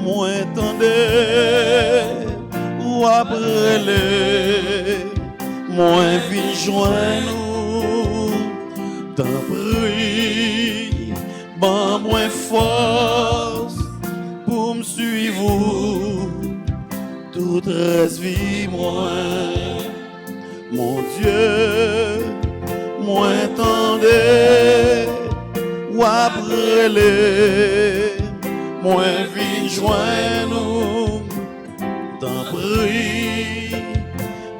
moi tendez ou après les moi vin joindre nous t'en prie ban moi force pour me suivre toute reste vie moi mon Dieu moi tendez ou après les moi vin joindre nous t'en prie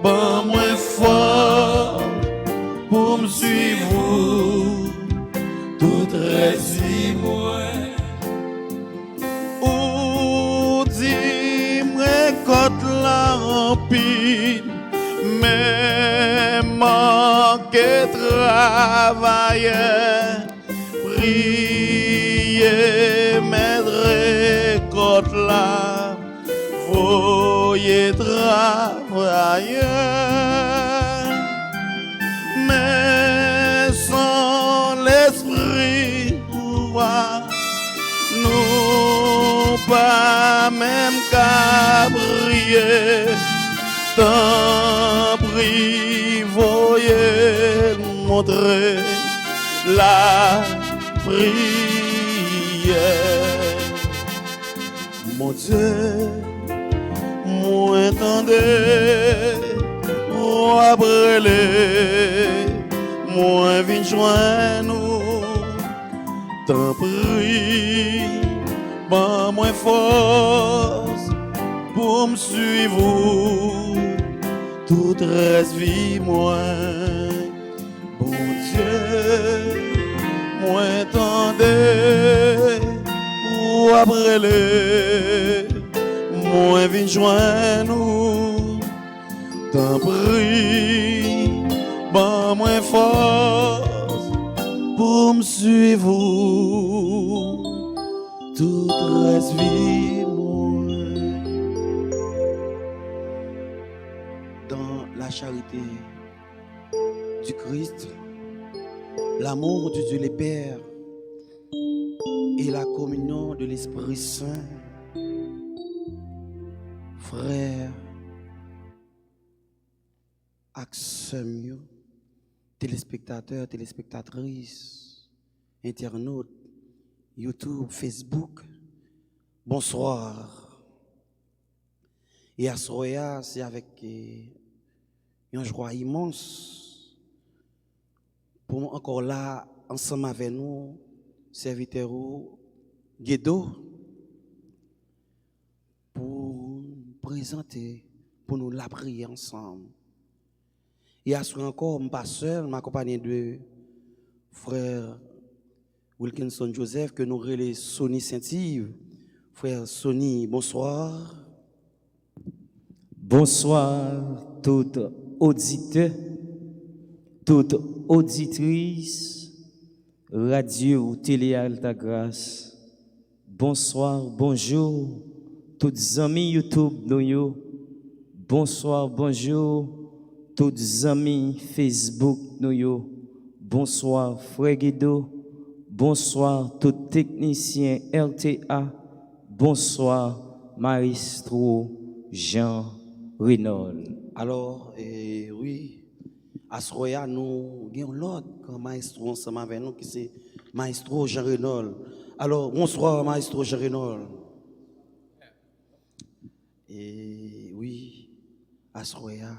ban moi fort pour me suivre toute reste moi ou dis-moi côte la remplie mais manquer travailler prier mettre côte là voyez travailler mais sans l'esprit nous pas même qu'à prier tant prie voyez montrer la prière mon Dieu moi entendez après les moi vin joindre nous t'en prie ban moi force pour me suivre toute reste vie moi bon Dieu moi entendez ou après les moi vin joindre nous t'en prie ban moi force pour me suivre toute reste vie moi dans la charité du Christ l'amour de Dieu le Père et la communion de l'Esprit Saint frères Axemio, téléspectateurs, téléspectatrices, internautes, YouTube, Facebook, bonsoir. Et à Soya, c'est avec une joie immense pour encore là, ensemble avec nous, serviteurs Guédo, pour présenter, pour nous la prier ensemble. Et à ce encore, je ne suis pas seul, je m'accompagne de frère Wilkinson Joseph, que nous relais Sonny Saint-Yves. Frère Sonny, bonsoir. Bonsoir, toutes auditeurs, toutes auditrices, radio ou télé Alta Grâce. Bonsoir, bonjour, toutes amis YouTube, nous. Bonsoir, bonjour. Toutes amis Facebook, nous. Bonsoir, Frère Guido. Bonsoir, tous techniciens RTA. Bonsoir, Maestro Jean Renaud. Alors, oui, à Soya, nous avons l'autre comme maestro ensemble avec nous qui c'est Maestro Jean Renaud. Alors, bonsoir, Maestro Jean Renaud. Et oui, à Soya.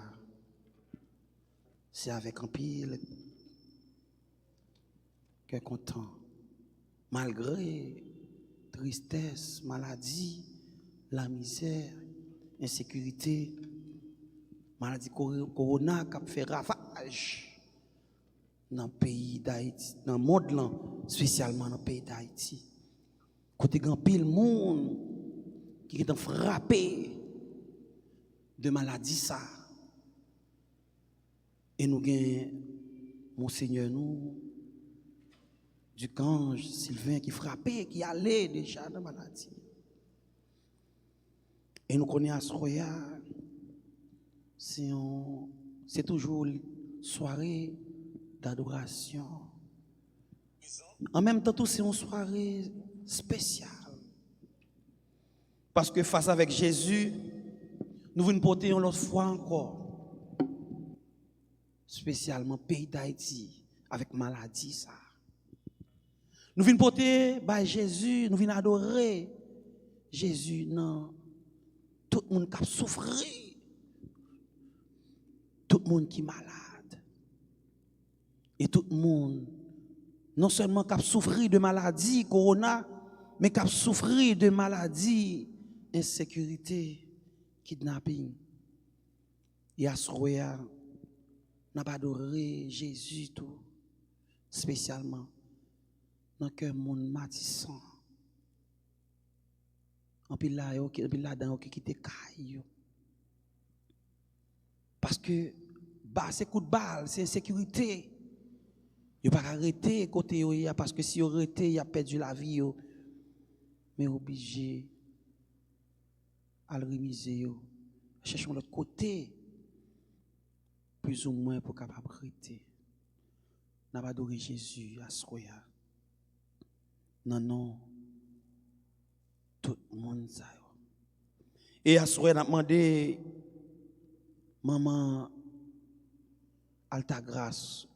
C'est avec un pile que content. Malgré tristesse, maladie, la misère, insécurité, maladie corona qui a fait ravage dans le pays d'Haïti, dans le monde là, spécialement dans le pays d'Haïti. Côté grand pile monde qui est frappé de maladie ça. Et nous avons Monseigneur nous, du Cange Sylvain qui frappait, qui allait déjà dans la maladie. Et nous connaissons à Soya, c'est toujours une soirée d'adoration. En même temps, c'est une soirée spéciale. Parce que face avec Jésus, nous venons porter une autre fois encore, spécialement pays d'Haïti, avec maladie ça. Nous venons porter by Jésus, nous venons adorer Jésus, non. Tout le monde qui a souffert, tout le monde qui est malade, et tout le monde, non seulement qui a souffert de maladie, corona, mais qui a souffert de maladie, insécurité, kidnapping. Et à ce moment-là, nous avons adoré Jésus tout, spécialement dans le cœur monde matissant. En plus là, dans qui était caillou. Parce que c'est coup de balle, c'est insécurité. Il ne peut pas arrêter côté parce que si il arrêté, il a perdu la vie. Mais obligé à le remiser. Cherchons l'autre côté, plus ou moins pour capable arrêter. Nous avons adoré Jésus à ce moment. Non. Tout le monde ça. Et à ce moment, on a demandé maman Altagrace,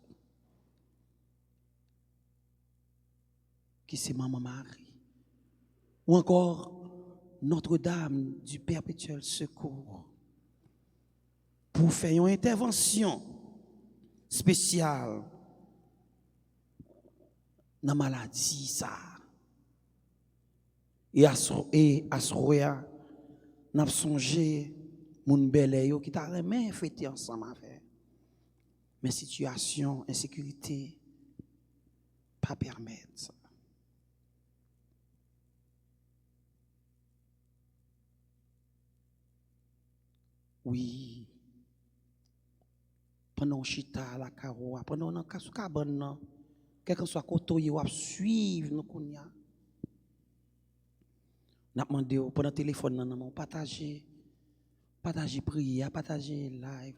qui c'est maman Marie, ou encore Notre-Dame du Perpétuel Secours, pour faire une intervention spéciale dans la maladie ça. Et à ce moment, nous avons songé mon belle qui t'a remis fêter ensemble avec. Mais situation, insécurité, pas permettre. Oui. Pendant chita la caro, pendant on a sous cabane, quel que soit côté ou suivre nous konya. N'a demandé pendant téléphone nan partager prière, partager live,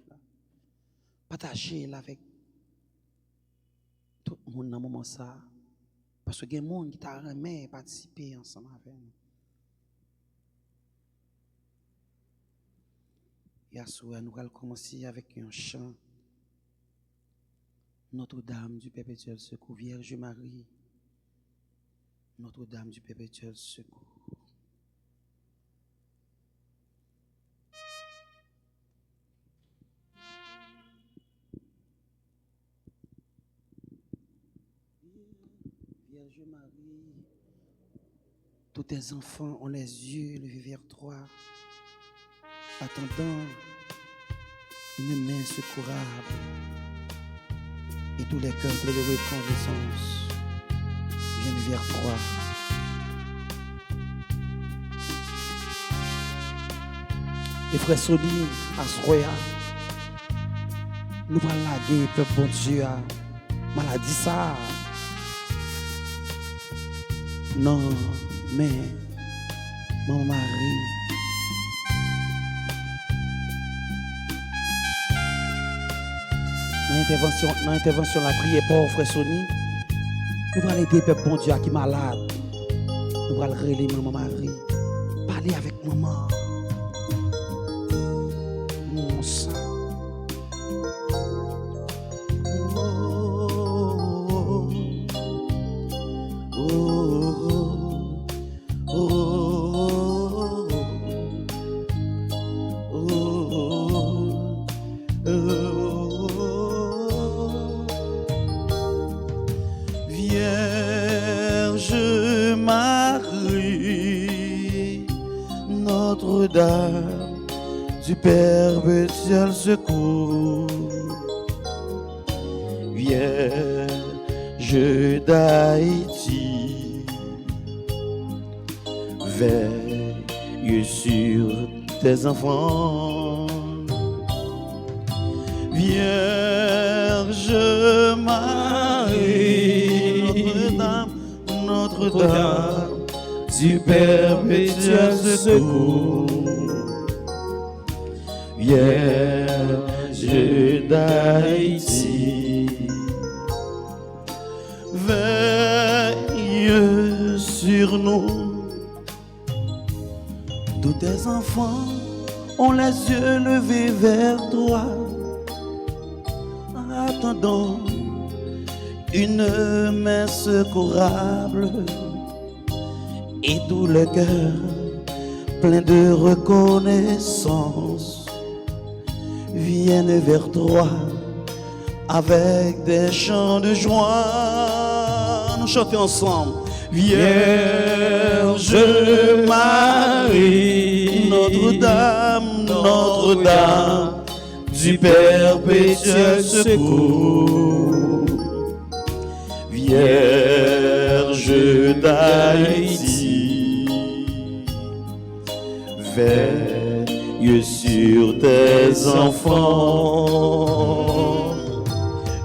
partager avec tout le monde dans moment ça parce que il y a des gens qui t'a remis participer ensemble avec nous. Et à ce moment, nous allons commencer avec un chant. Notre-Dame du Perpétuel Secours, Vierge Marie, Notre-Dame du Perpétuel Secours. Vierge Marie, tous tes enfants ont les yeux levés vers toi, attendant une main secourable. Et tous les cœurs pleins de reconnaissance viennent vers toi. Et frère Soli, Asroya, nous allons laguer, peuple bon Dieu, maladie ça. Non, mais, maman Marie, dans l'intervention la prière pour frère Sony, nous allons aider le peuple bon Dieu qui est malade. Nous allons relayer maman Marie. Parler avec maman. Mon sang. Notre-Dame du Perpétuel Secours, Vierge d'Haïti, veille sur tes enfants. Vierge Marie, Notre-Dame du Perpétuel Secours, Vierge d'Haïti, veille sur nous, Tous tes enfants ont les yeux levés vers toi, attendant une main secourable, et tout le cœur plein de reconnaissance viennent vers toi avec des chants de joie. Nous chantons ensemble. Vierge Marie, Notre-Dame, Notre-Dame, du perpétuel secours. Vierge d'Haïti, veille sur tes enfants.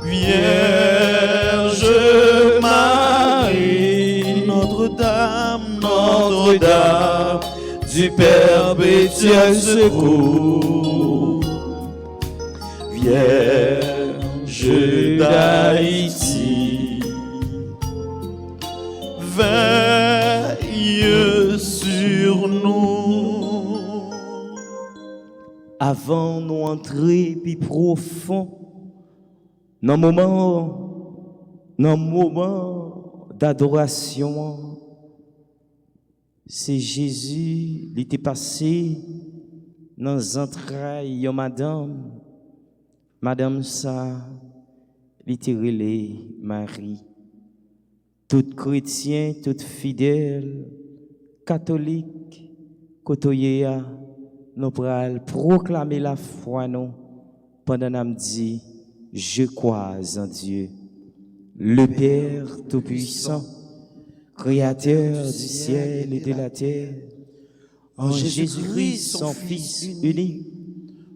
Vierge Marie, Notre-Dame, Notre-Dame, du perpétuel secours. Vierge d'Haïti, veille sur nous. Avant nous entrer plus profond dans moment d'adoration, c'est Jésus qui était passé dans les entrailles de madame ça, il était relé Marie. Tout chrétien, tout fidèle, catholique, kotoyea, nous pourrons proclamer la foi nous pendant nous dit je crois en Dieu, le Père Tout-Puissant, Créateur du ciel et de la terre, en Jésus-Christ, son Fils unique,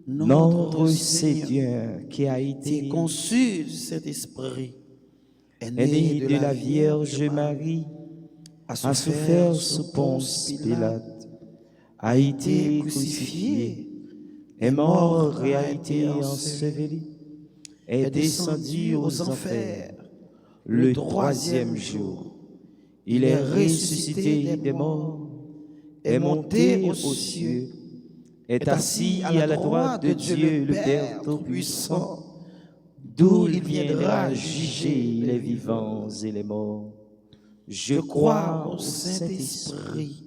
notre Seigneur, qui a été conçu du Saint-Esprit, est né de la Vierge Marie, a souffert sous Ponce Pilate, a été crucifié, est mort et a été enseveli, est descendu aux enfers le troisième jour. Il est ressuscité des morts, est monté aux cieux, est assis à la droite de Dieu le Père Tout-Puissant, d'où il viendra juger les vivants et les morts. Je crois au Saint-Esprit,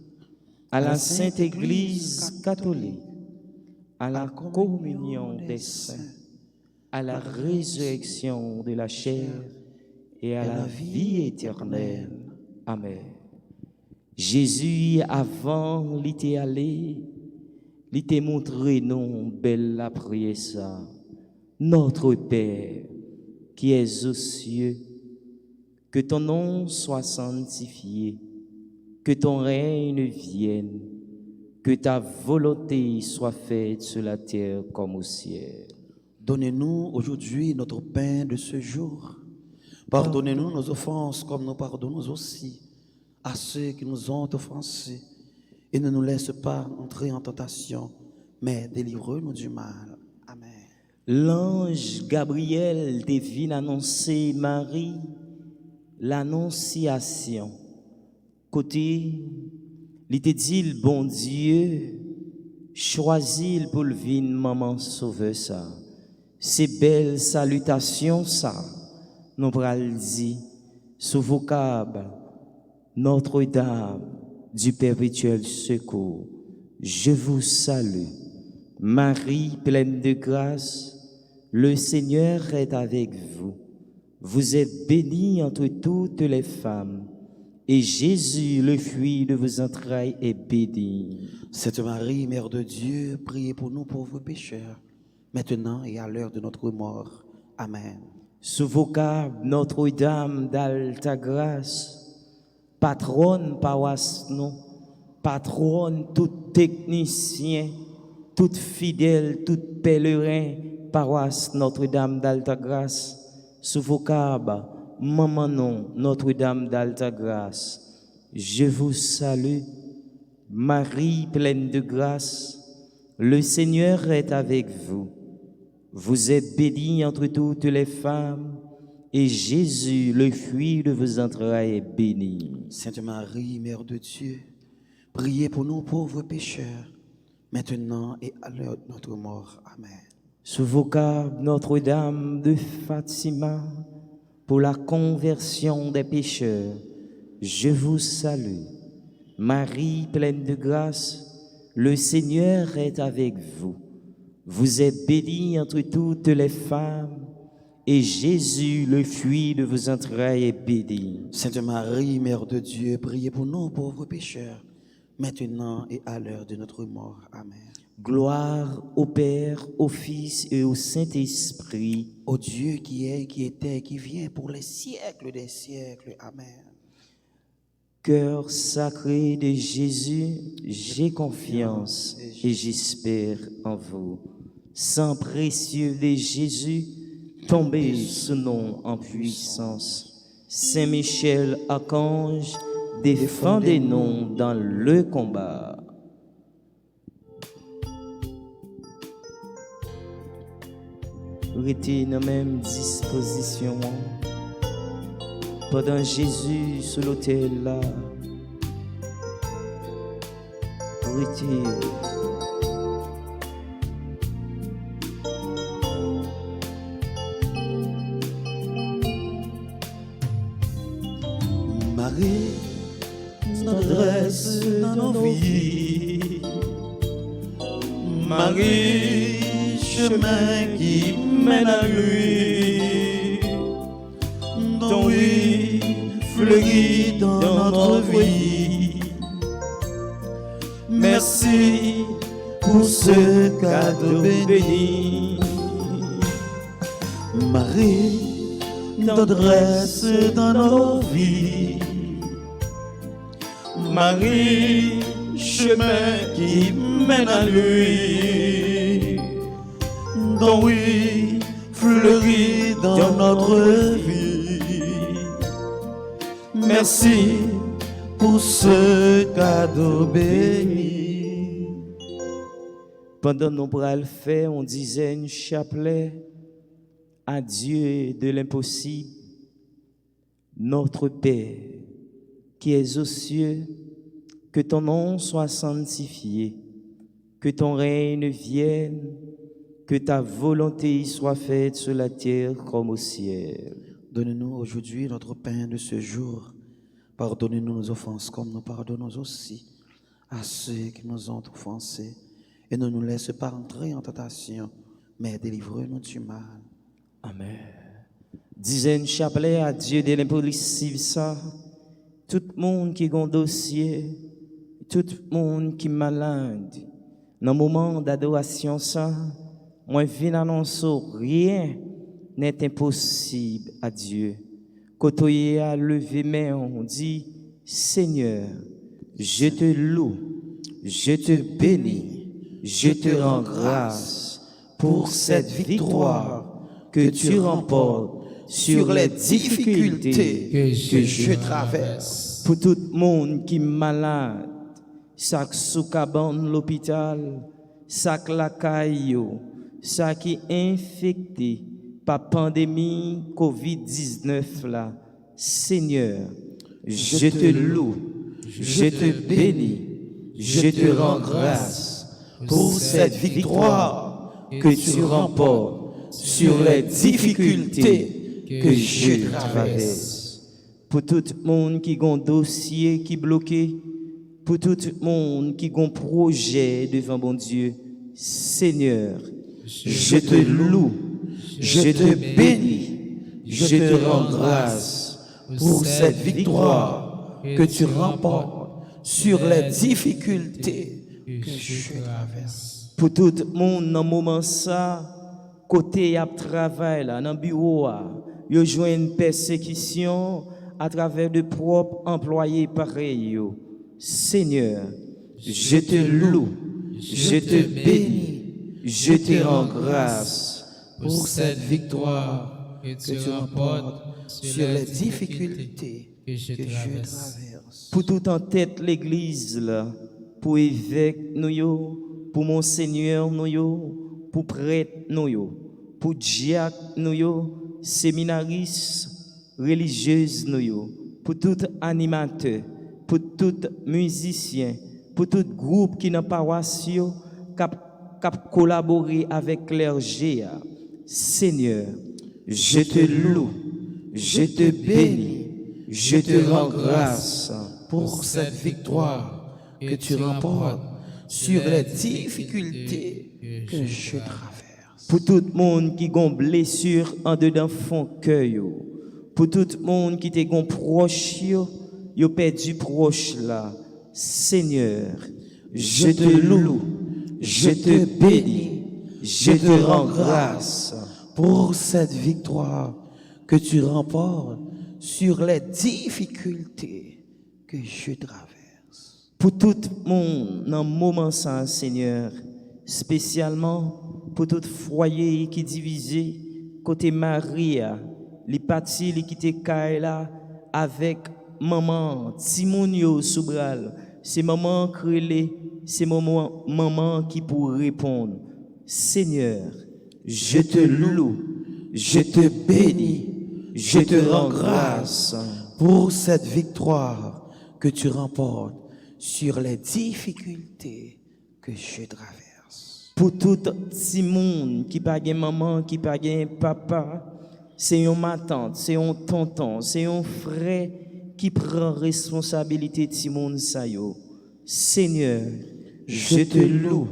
à la Sainte Église catholique, à la communion des saints, à la résurrection de la chair et à la vie éternelle. Amen. Jésus, avant, il était allé, il t'a montré non belle la prière ça. Notre Père, qui es aux cieux, que ton nom soit sanctifié, que ton règne vienne, que ta volonté soit faite sur la terre comme au ciel. Donnez-nous aujourd'hui notre pain de ce jour. Pardonnez-nous nos offenses comme nous pardonnons aussi à ceux qui nous ont offensés. Et ne nous laisse pas entrer en tentation, mais délivre-nous du mal. Amen. L'ange Gabriel devine annoncer Marie l'annonciation. Côté, il te dit le bon Dieu, choisis pour le vin maman sauver ça. C'est belle salutation ça. Nous pral dire sous vocable Notre-Dame du perpétuel secours. Je vous salue, Marie pleine de grâce, le Seigneur est avec vous. Vous êtes bénie entre toutes les femmes, et Jésus, le fruit de vos entrailles, est béni. Sainte Marie, Mère de Dieu, priez pour nous pauvres pécheurs, maintenant et à l'heure de notre mort. Amen. Sous vocable Notre-Dame d'Alta Grâce, patronne paroisse nous, patronne tout technicien, tout fidèle, tout pèlerin, paroisse Notre-Dame d'Alta Grâce, sous vocable maman non, Notre-Dame d'Alta Grâce, je vous salue, Marie pleine de grâce, le Seigneur est avec vous. Vous êtes bénie entre toutes les femmes, et Jésus, le fruit de vos entrailles, est béni. Sainte Marie, Mère de Dieu, Priez pour nous pauvres pécheurs, maintenant et à l'heure de notre mort. Amen. Sous vos câbles, Notre-Dame de Fatima, pour la conversion des pécheurs, je vous salue. Marie, pleine de grâce, le Seigneur est avec vous. Vous êtes bénie entre toutes les femmes, et Jésus, le fruit de vos entrailles, est béni. Sainte Marie, Mère de Dieu, priez pour nous pauvres pécheurs, maintenant et à l'heure de notre mort. Amen. Gloire au Père, au Fils et au Saint-Esprit. Ô Dieu qui est, qui était, qui vient pour les siècles des siècles. Amen. Cœur sacré de Jésus, j'ai confiance et j'espère en vous. Sang précieux de Jésus, tombez sous nous en puissance. Saint Michel, archange, défendez-nous dans le combat. Restez dans la même disposition. Pendant Jésus sur l'autel là, restez. Marie, tendresse dans nos vies. Marie, chemin qui mène à lui. Ton oui fleurit dans notre vie. Merci pour ce cadeau béni. Marie, tendresse dans nos vies. Marie, chemin qui mène à lui. Ton oui fleurit dans notre vie. Merci pour ce cadeau béni. Pendant nos bras le faire, on disait une chapelet à Dieu de l'impossible. Notre Père, qui es aux cieux, que ton nom soit sanctifié, que ton règne vienne, que ta volonté soit faite sur la terre comme au ciel. Donne-nous aujourd'hui notre pain de ce jour. Pardonnez-nous nos offenses comme nous pardonnons aussi à ceux qui nous ont offensés. Et ne nous laisse pas entrer en tentation, mais délivre-nous du mal. Amen. Disait une chapelet à Dieu de l'impossible ça. Tout le monde qui a un dossier, tout le monde qui est malade, dans le moment d'adoration ça, moi viens annoncer rien n'est impossible à Dieu. Quand on a levé main, on dit Seigneur, je te loue, je te bénis, je te rends grâce pour cette victoire que tu remportes sur les difficultés que je traverse. Pour tout le monde qui est malade, chaque sous-cabane l'hôpital, chaque lacaille, chaque qui est infecté par pandémie COVID-19 là, Seigneur, je te loue, je te bénis, je te rends grâce pour cette victoire que tu remportes sur les difficultés que je traverse. Pour tout le monde qui a un dossier qui est bloqué, pour tout le monde qui a un projet devant bon Dieu, Seigneur, je te loue, je te bénis, je te rends grâce pour cette victoire que tu remportes sur les difficultés que je traverse. Pour tout le monde dans le moment ça, côté à travail là, dans le bureau, il y a une persécution à travers de propres employés pareils. Seigneur, je te loue, je te bénis, je te rends grâce pour cette victoire que tu remportes sur les difficultés que je traverse. Pour tout en tête l'église là, pour évêque nous, pour monseigneur nous, pour prêtre nous, pour diacre nous, séminaristes, religieuses nous, pour tout animateur, pour tout musicien, pour tout groupe qui n'a pas paroisse cap collaborer avec clergé. Seigneur, je te loue, je te bénis, je te rends grâce pour cette victoire que tu remportes sur les difficultés que je traverse. Pour tout le monde qui a une blessure en dedans fond cœur, pour tout le monde qui te gon proche, yo perdu proche là. Seigneur, je te loue, je te bénis, je te rends grâce pour cette victoire que tu remportes sur les difficultés que je traverse. Pour tout le monde dans le moment ça, Seigneur, spécialement pour tout foyer qui est divisé, côté Maria, les parties qui étaient là avec maman, Timonio Soubral, c'est maman crélé, c'est maman qui pour répondre. Seigneur, je te loue, je te bénis, je te rends grâce pour cette victoire que tu remportes sur les difficultés que je traverse. Pour tout petit monde qui pas de maman, qui pas de papa, c'est ma tante, c'est un tonton, c'est un frère qui prend responsabilité de ce monde sa yo. Seigneur, je te loue,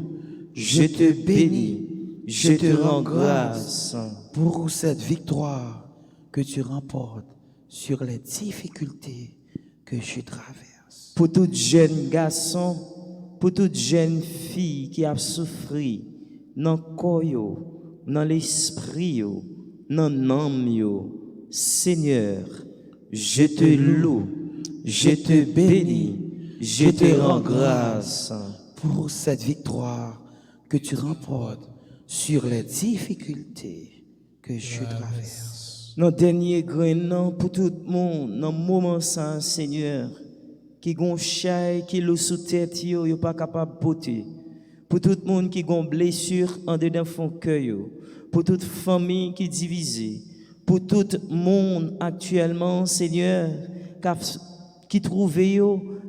je te bénis, je te rends grâce pour cette victoire que tu remportes sur les difficultés que je traverse. Pour tout jeune garçon, pour toute jeune fille qui a souffert dans le corps, dans l'esprit, dans l'âme, Seigneur, je te loue, je te bénis, je te rends grâce pour cette victoire que tu remportes sur les difficultés que je traverse. Nos derniers grains pour tout le monde, dans le moment ça, Seigneur, qui gonchaille, qui le sous tête, yo pas capable de porter. Pour tout le monde qui a une blessure en dedans fond cœur, pour toute famille qui est divisée, pour tout le monde actuellement, Seigneur, qui trouve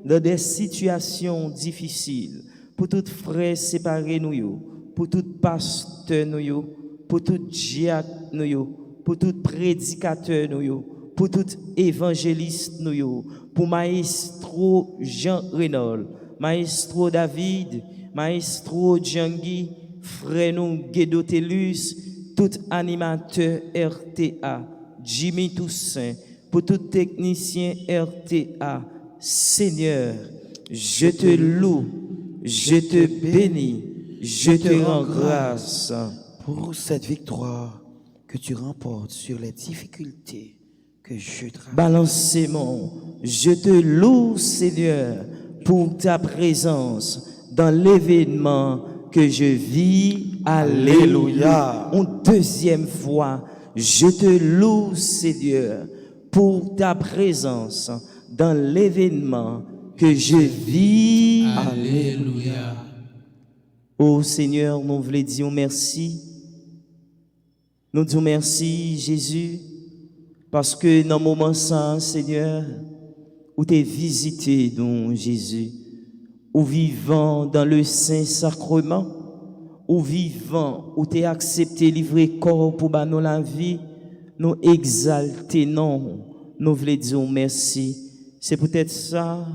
dans des situations difficiles, pour tout frère séparé nous, pour tout pasteur nous, pour tout diacre nous, pour tout prédicateur nous, pour tout évangéliste nous, pour maestro Jean Renaud, maestro David, maestro Djangui, frère nous Guédotelus, tout animateur RTA, Jimmy Toussaint, pour tout technicien RTA, Seigneur, je te loue, je te bénis, je te rends grâce pour cette victoire que tu remportes sur les difficultés que je traverse. Balancez-moi, je te loue, Seigneur, pour ta présence dans l'événement que je vis. Alléluia. Une deuxième fois, je te loue, Seigneur, pour ta présence dans l'événement que je vis. Alléluia. Oh Seigneur, nous voulons dire merci. Nous disons merci, Jésus, parce que dans le moment ça, Seigneur, où tu es visité, donc Jésus, où vivant dans le Saint-Sacrement, où vivant, où tu es accepté, livré corps pour nous la vie, nous exalter, non, nous voulons dire merci. C'est peut-être ça,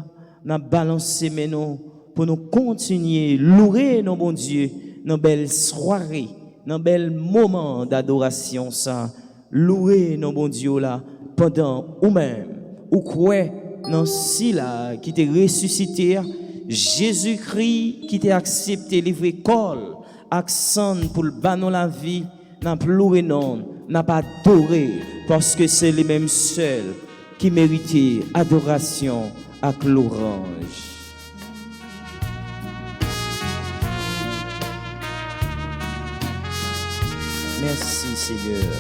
nous balancé maintenant pour nous continuer, louer nos bons Dieu, nos belles soirées, nos belles moments d'adoration, ça, louer nos bons Dieu là, pendant ou même, ou quoi, dans si là, qui t'est ressuscité, Jésus-Christ qui t'a accepté, livré corps, accent pour le banon la vie, n'a pas loué non, n'a pas adoré, parce que c'est les mêmes seuls qui méritaient adoration avec l'orange. Merci Seigneur.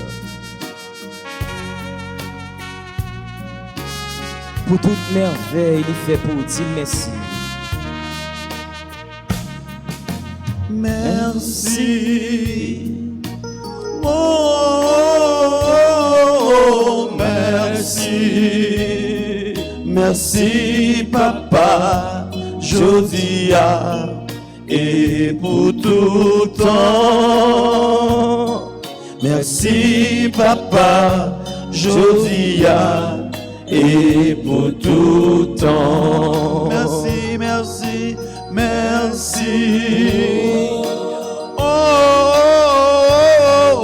Pour toute merveille, il fait pour dire merci. Merci. Oh, merci. Merci, papa. jodia et pour tout temps. Merci papa, jodia et pour tout temps. Merci, merci, merci.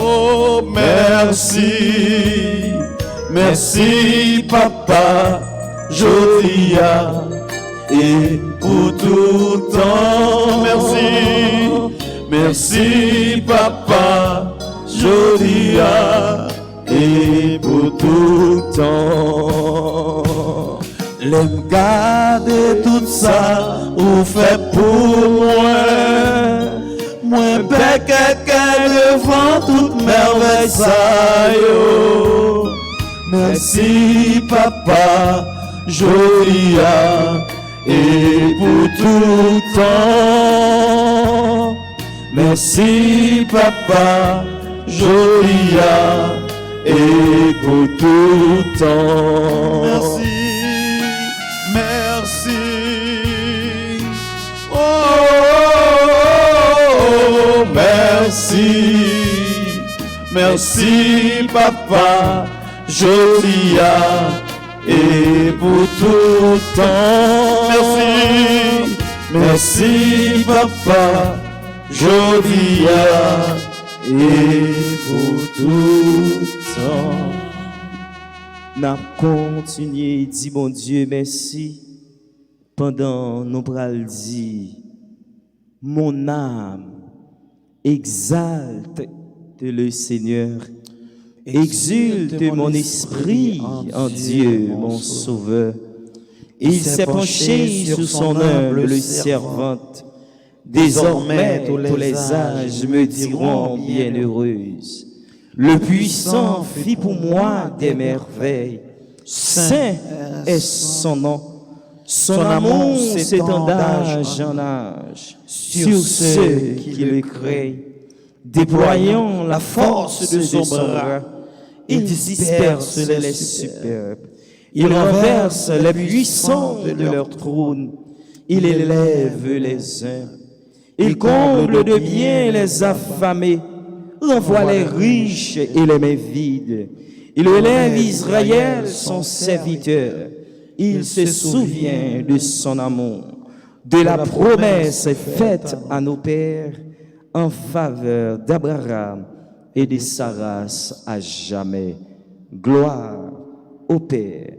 Oh, merci, merci papa, jodia et pour tout temps. Merci, merci papa, jodia et pour tout temps. L'aime garder tout ça, ou fait pour moi. Moi, quelqu'un devant toute merveille, ça yo. Merci papa, jolia et pour tout temps. Merci papa, jolia et pour tout temps. merci, merci. Oh, merci, merci papa, jolia et pour tout temps. Merci, merci papa, jolia et pour tout temps. N'a continué dit mon Dieu merci pendant nous pral dit mon âme exalte le Seigneur, exulte mon esprit en Dieu mon Sauveur. Il s'est penché sur son humble servante. Désormais tous les âges me diront bienheureuse. Le puissant fit pour moi des merveilles. Saint est son nom. Son amour s'étend d'âge en âge sur ceux qui le créent. Déployant la force de son bras, il disperse les superbes. Il renverse les puissants de leur trône. Il élève les uns. Il comble de bien les affamés, renvoie les riches et les mains vides. Il élève Israël, son serviteur. Il se souvient de son amour, de la promesse faite à nos pères en faveur d'Abraham et de sa race à jamais. Gloire au Père,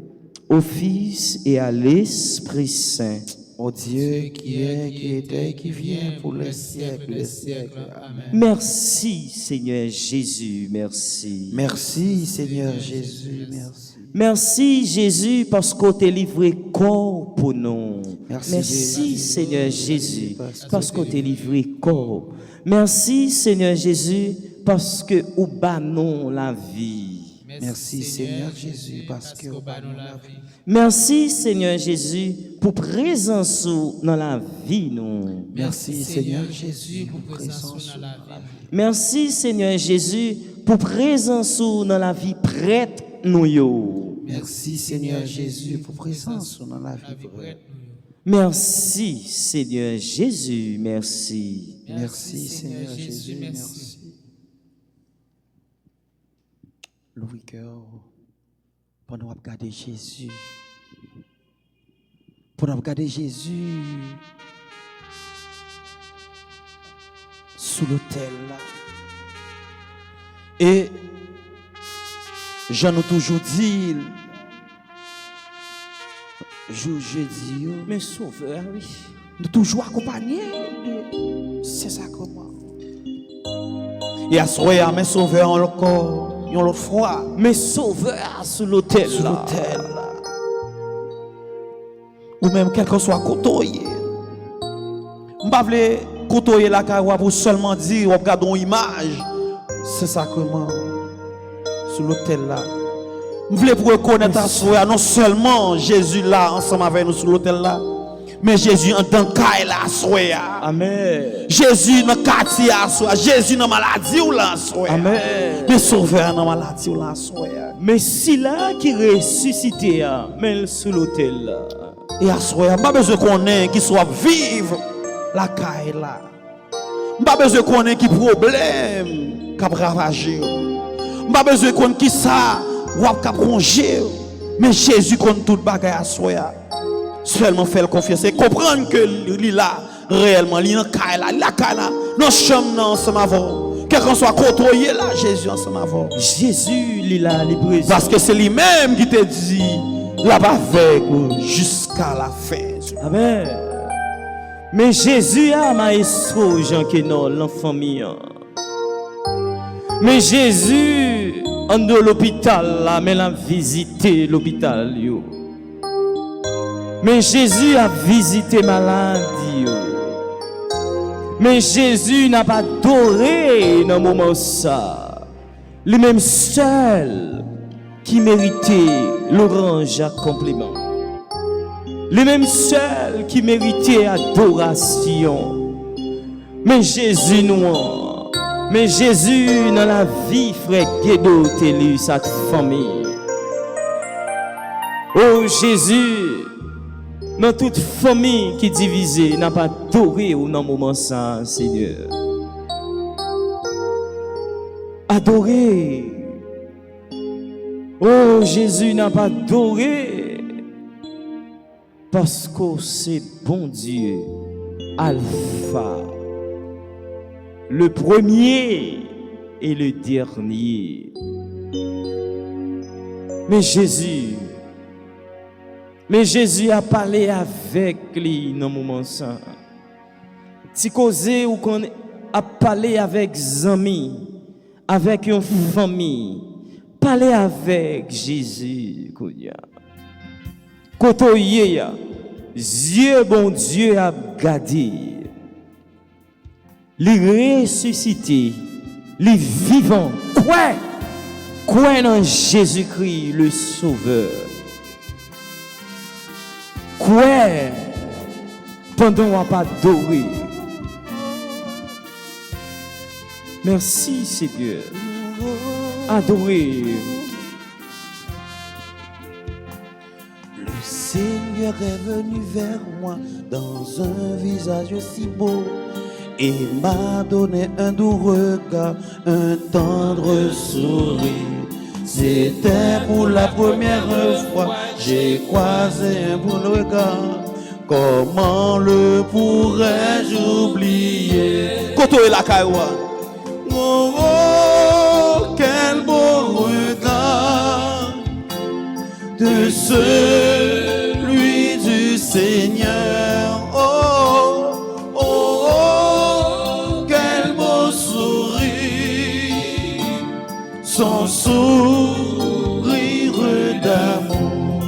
au Fils et à l'Esprit Saint. Ô Dieu qui est, qui était, qui vient pour les siècles des siècles. Amen. Merci Seigneur Jésus, merci. Merci Seigneur Jésus, merci. Merci Jésus parce qu'on t'a livré corps pour nous. Merci Seigneur Jésus parce qu'on t'a livré corps. Merci Seigneur Jésus parce que au bas nous la vie. Merci Seigneur Jésus parce que au bas nous la vie. Merci Seigneur Jésus pour présence dans la vie nous. Merci Seigneur Jésus pour présence dans la vie. Merci Seigneur Jésus pour présence dans la vie prête nous yo. Merci Seigneur Jésus pour présence dans la vie prête. Merci Seigneur Jésus, merci. Merci Seigneur Jésus, merci. Louis cœur, pendant qu'on regarde Jésus, pendant qu'on regarde Jésus sous l'autel là. Et j'en ai toujours dit, jeudi, Mais sauveur, oui. nous toujours accompagnés de ces sacrements. Et à ce moment, mes sauveurs ont le corps. Ils ont l'autre fois. Mais sauveur sous l'autel Sous là. l'autel là. Ou même quel que soit côtoyé. Je ne veux pas côtoyer la carrière pour seulement dire ou regarder une image. C'est sacrement. Sous l'autel là. Je voulais pour reconnaître à soi non seulement Jésus là ensemble avec nous sous l'autel là. Mais Jésus en tant qu'aille là soi. Amen. Jésus dans quartier à soi. Jésus dans maladie ou là soi. Amen. Mais sauveur dans maladie ou là soi. Mais si là qui ressuscité, mais sous l'autel là. Et à ce moment, pas besoin qu'on ait qui soit vivre la caille là. Pas besoin qu'on ait qui problème qui ravager. Pas besoin qu'on qui ça ou qui ronger. Mais Jésus compte toute bagaille à soi. Seulement faire confiance et comprendre que il là réellement, il là la caille là, non chambre non ensemble avant. Quel qu'on soit contrôlé là, Jésus ensemble avant. Jésus, il là, il présent. Parce que c'est lui-même qui te dit là-bas avec jusqu'à la fin. Amen. Mais Jésus a maestro Jean Kenon, l'enfant mien. Mais Jésus, en de l'hôpital, là, mais l'a visité l'hôpital. Yo. Mais Jésus a visité maladie. Yo. Mais Jésus n'a pas adoré dans le moment ça. Lui-même seul qui méritait l'orange à compliment. Lui-même seul qui méritait adoration. Mais Jésus nous. Mais Jésus dans la vie, frère Guédo, t'élu sa famille. Oh Jésus, dans toute famille qui est divisée, n'a pas adoré ou dans moment ça, Seigneur. Adoré. Oh Jésus n'a pas adoré. Parce que c'est bon Dieu, Alpha, le premier et le dernier. Mais Jésus a parlé avec lui dans le moment ça. Si causé ou qu'on a parlé avec amis, avec une famille, parler avec Jésus. Kotoye, Dieu bon Dieu a gardé, les ressuscité, les vivants, quoi dans Jésus-Christ le Sauveur, quoi pendant on pas adoré. Merci Seigneur, adoré. Le Seigneur est venu vers moi dans un visage si beau et m'a donné un doux regard, un tendre sourire. C'était pour la première fois, j'ai croisé un bon regard. Comment le pourrais-je oublier? Koto et la Kawa. Oh, oh, quel beau regard de celui du Seigneur. Oh, oh, oh, quel beau sourire, son sourire d'amour.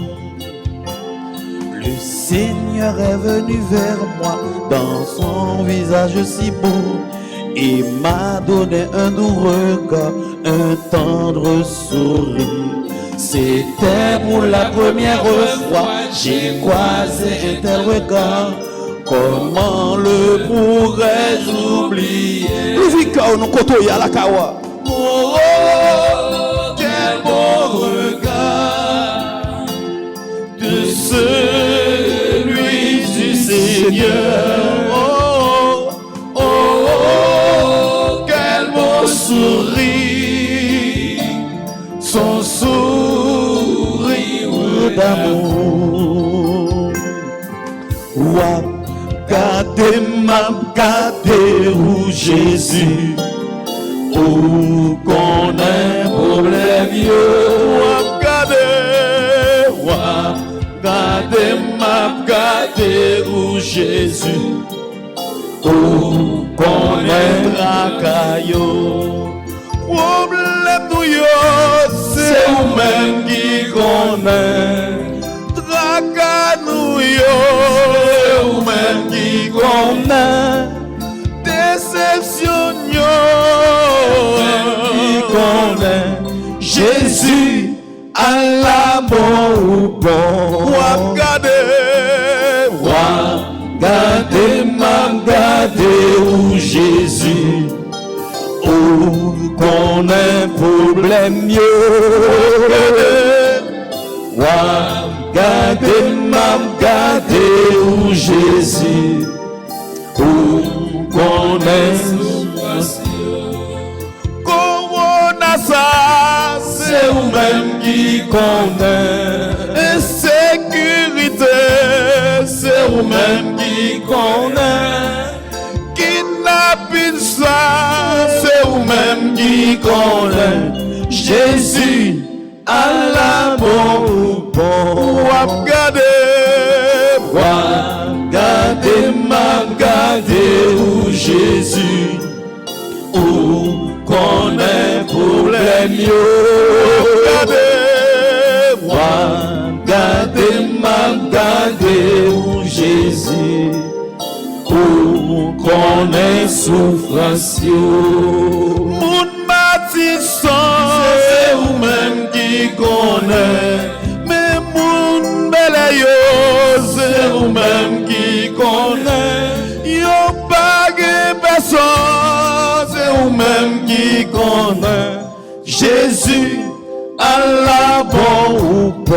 Le Seigneur est venu vers moi dans son visage si beau et m'a donné un doux regard, un tendre sourire. C'était pour la première fois, j'ai croisé un tel regard. Comment le pourrais-je oublier? L'ouvrier nous côtoie à la Kawa. Oh, oh, quel beau regard de celui du Seigneur. Oh, oh, oh, quel beau sourire, son sourire d'amour. Ouah, gardez ma gardez où Jésus, où qu'on ait problème, ouah, gardez ma gardez où Jésus, où qu'on ait tracaillot. Problème nous yo, c'est vous-même qui connaît. Traka nous yo, c'est vous-même qui connaît. Déception yo, qui connaît. Jésus à l'amour bon. Regardez ma regardez où Jésus, où qu'on ait problème mieux. Regardez ma m'a gardé ou Jésus, ou connaît Corona ça, c'est vous-même qui connaît. insécurité, c'est Vous-même qui connaît. kidnapping ça, c'est Vous-même qui connaît. Jésus, Allah bon ou bon. ou gardé. Gardez m'a gardé ou Jésus, ou connaît problème yo. Gardez m'a gardé ou Jésus, ou connaît souffrance yo. Moun bâtissant, C'est vous-même qui connaît. mais moun belle yo, C'est vous-même qui connaît. yo pas gen personne, c'est Vous-même qui connaît. Jésus, Allah bon ou bon.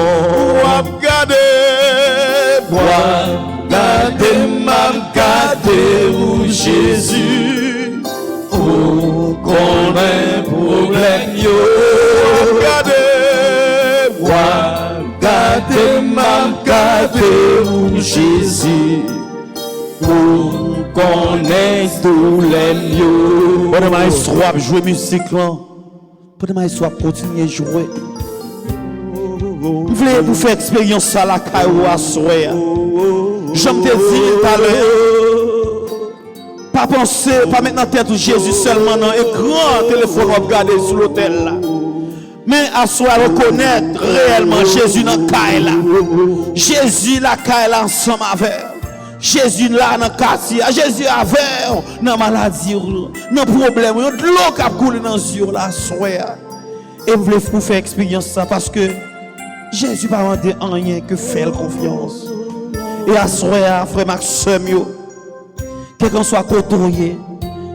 ou gardé. Gardez m'a gardé ou Jésus, ou connaît problème yo. Gardé. Gardez m'a gardé ou Jésus, ou connaît problème yo. Pendant que je swap jouer musique là, pendant que je swap continuer jouer. Je voulais vous faire expérience ça la caillou à soir. Je me dis tout à l'heure. Pas penser, pas mettre dans tête Jésus seulement dans écran téléphone ou regarder sur l'hôtel là. Mais à soir reconnaître réellement Jésus dans la caille là. Jésus la caille là ensemble avec. Jésus là dans le quartier, Jésus avec dans la maladie, dans le problème, dans l'eau qui a coulé dans les yeux là, soir. Et je voulais vous faire expérience ça parce que Jésus n'a pas demandé rien que faire confiance. Et à soir, frère Maxime, quel qu'on soit côtoyé,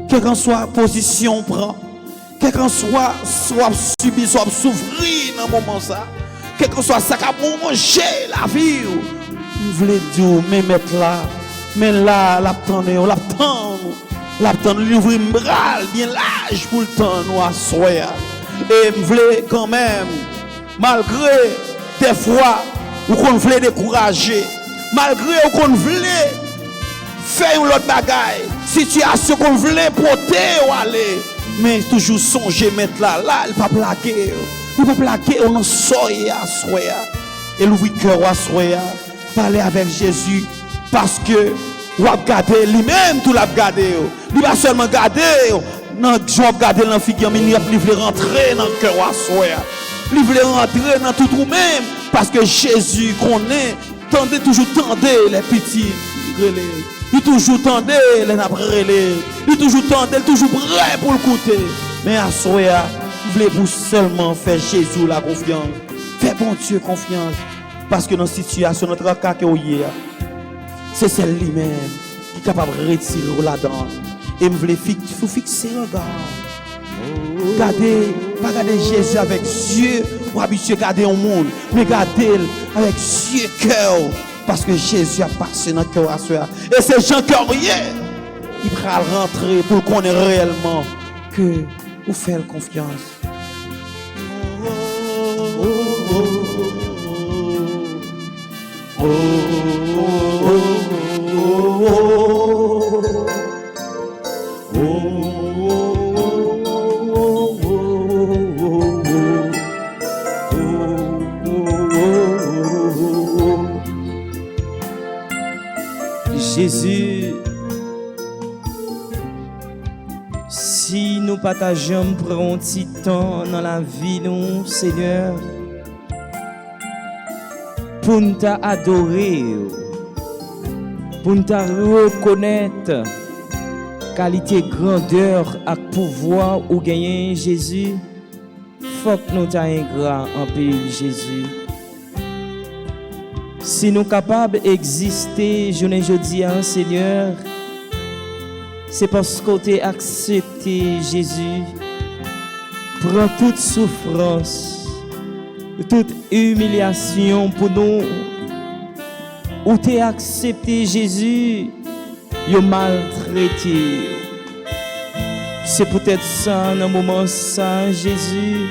quel qu'on soit position prend, quel qu'on soit subi, soit souffrir dans le moment ça, quel qu'on soit ça qui a manger la vie. Je voulais dire, mais mettre là, mais là, l'attendre, l'ouvrir une bras bien large pour le temps, nous à soir. Et je voulais quand même, malgré des fois, où on voulait décourager, malgré qu'on voulait faire une autre bagaille, situation qu'on voulait porter ou aller, mais toujours songer mettre là, il ne peut pas plaquer. Il ne peut pas plaquer, on en sort à soir. Et l'ouvrir cœur à soir. Parler avec Jésus parce que vous avez gardé lui-même tout l'a gardé. Il va seulement garder non je garder dans figure mais il veut rentrer dans le cœur à soi. Il veut rentrer dans tout nous-même parce que Jésus connaît toujours tendez les petits relais. Il toujours tendez les nabrelés. Il toujours tendez toujours prêt pour le côté. Mais à soi il voulait vous seulement faire Jésus la confiance. Fais bon Dieu confiance. Parce que dans la situation, notre cas que c'est celle lui-même qui est capable de retirer là-dedans. Et je voulais fixer le regard. Regardez, pas regarder Jésus avec Dieu ou habitué à garder au monde, mais regardez avec Dieu cœur. Parce que Jésus a passé dans le cœur à soi. Et c'est Jean Corrier qui va rentrer pour connaître réellement que vous faites confiance. Jésus, si nous partageons pour un petit temps dans la vie, nous, Seigneur, pour nous adorer, pour nous reconnaître qualité, grandeur et pouvoir ou gagner Jésus, faut que nous soyons ingrats en pays Jésus. Si nous sommes capables d'exister, je ne dis à un Seigneur, c'est parce que tu as accepté Jésus. Prends toute souffrance, toute humiliation pour nous. ou t'es accepté Jésus, yo maltraité. C'est peut-être ça, dans le moment ça, Jésus,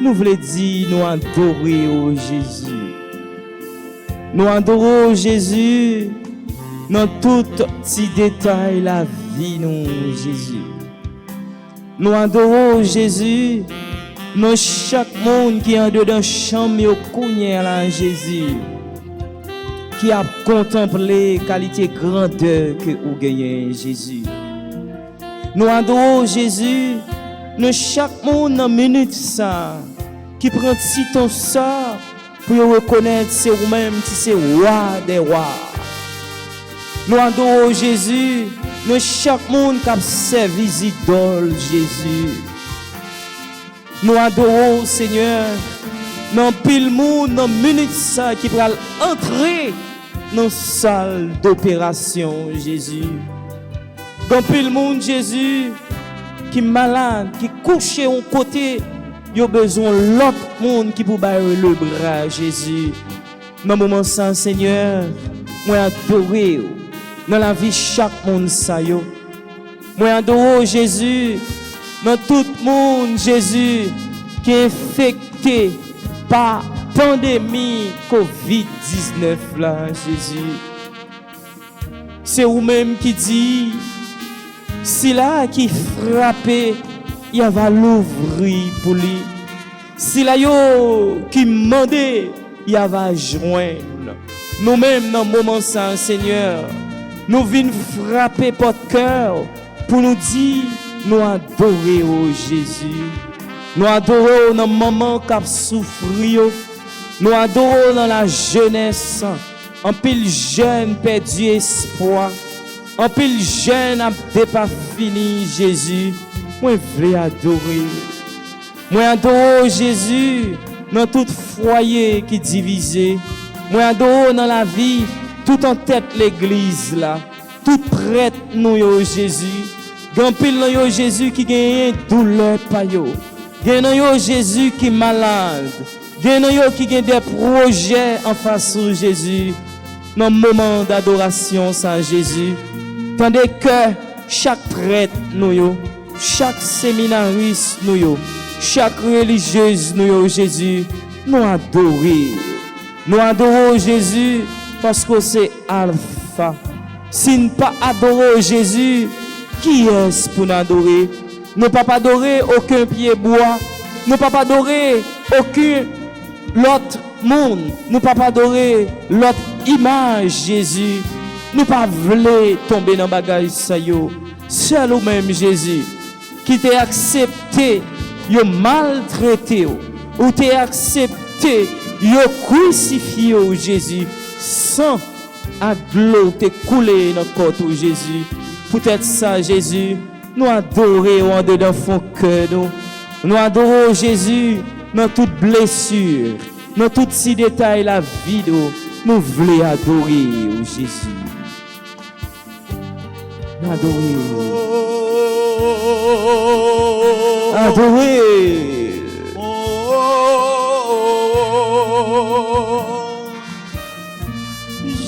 nous voulons dire, nous adorons Jésus. Nous adorons Jésus dans tout petit détail la vie, nous, Jésus. Nous adorons Jésus dans chaque monde qui est en dedans chambre au cougner là, Jésus. Qui a contemplé la qualité grandeur que vous gagnez, Jésus. Nous adorons Jésus dans chaque monde dans minute ça qui prend si ton ça pour reconnaître c'est vous-même qui c'est roi des rois. Nous adorons Jésus dans chaque monde qui a servi idole Jésus. Nous adorons Seigneur dans pile monde dans minute ça qui va entrer dans la salle d'opération Jésus. Dans pile monde Jésus qui est malade, qui couche en côté, il a besoin l'autre monde qui peut bailler le bras Jésus. Dans moment ça Seigneur, moi adorer dans la vie chaque monde ça yo. Moi adore Jésus dans tout le monde Jésus qui est infecté par pandémie COVID-19 là Jésus. C'est vous-même qui dit si là qui frappé, il va l'ouvrir pour lui. Si là yo qui mandé, il va joindre. Nous-mêmes dans le moment ça Seigneur, nous venons frapper votre cœur pour nous dire nous adorons Jésus. Nous adorons dans le moment qui a souffert. Nous adorons dans la jeunesse. En pile jeune perdu espoir. En pile jeune n'a pas fini Jésus. Moi veux adorer. Moi adore Jésus dans tout foyer qui est divisé. Moi adore dans la vie tout en tête l'église là. Tout prêtre nous yo Jésus. Grand pile yo Jésus qui gagne douleur pa yo. Gagne yo Jésus qui malade. Gagne yo qui gagne des projets en face de Jésus. Dans le moment d'adoration sans Jésus. Tandis que chaque prêtre nous yo, chaque séminariste nous yo, chaque religieuse nous yo Jésus, nous adorer. Nous adorons Jésus parce que c'est alpha. Si nous pas adorer Jésus, qui est-ce pour nous adorer? Nous pas adorer aucun pied bois, nous pas adorer aucun l'autre monde, nous pas adorer l'autre image Jésus. Nous pas voulons tomber dans bagage ça yo. Seul ou même Jésus qui t'a accepté, yo maltraité ou t'a accepté, yo crucifié Jésus sans à l'eau te coulé dans corps de Jésus. Peut-être ça Jésus, nous adorons en dedans fond cœur nous. Nous adorons Jésus dans toute blessure, dans tout si détail la vie nous voulons adorer Jésus. Adorer. Adorer.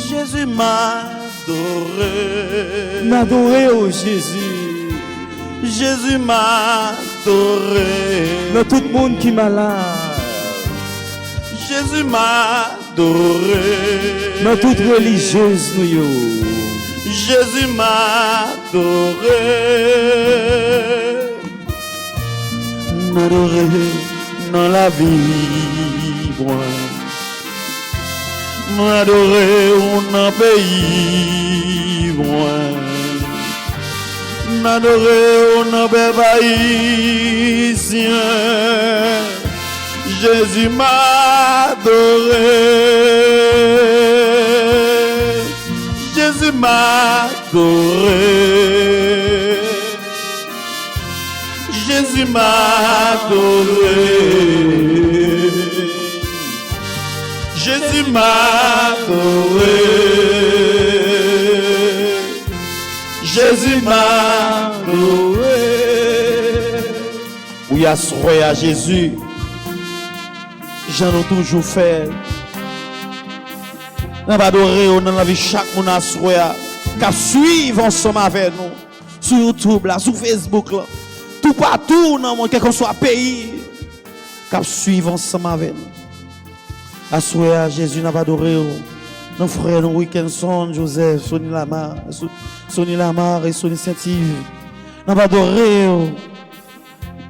Jésus m'a adoré. M'adorer oh Jésus. Jésus m'a adoré. Dans tout le monde qui est malade. Jésus m'a adoré. Dans toute religieuse nous yo. Jésus m'a adoré. M'adorer dans la vie, moi. M'adorer dans le pays, moi. M'adorer dans le pays, Jésus m'a adoré. Jésus m'a adoré. Jésus m'a adoré. Jésus m'a adoré. Jésus m'a adoré. Oui, assuré à Jésus. J'en ai toujours fait. Nous va adorer dans la vie chaque monde à soir. Qui suivre ensemble avec nous. Sur YouTube, là, sur Facebook, là. Tout partout dans le monde, quel que soit le pays. Qui suivre ensemble avec nous. À soir, Jésus n'a pas adoré. Nos frères, nos Wilkinson, Joseph, Sonny Lamar et Sonny Saint-Yves. N'a pas adoré.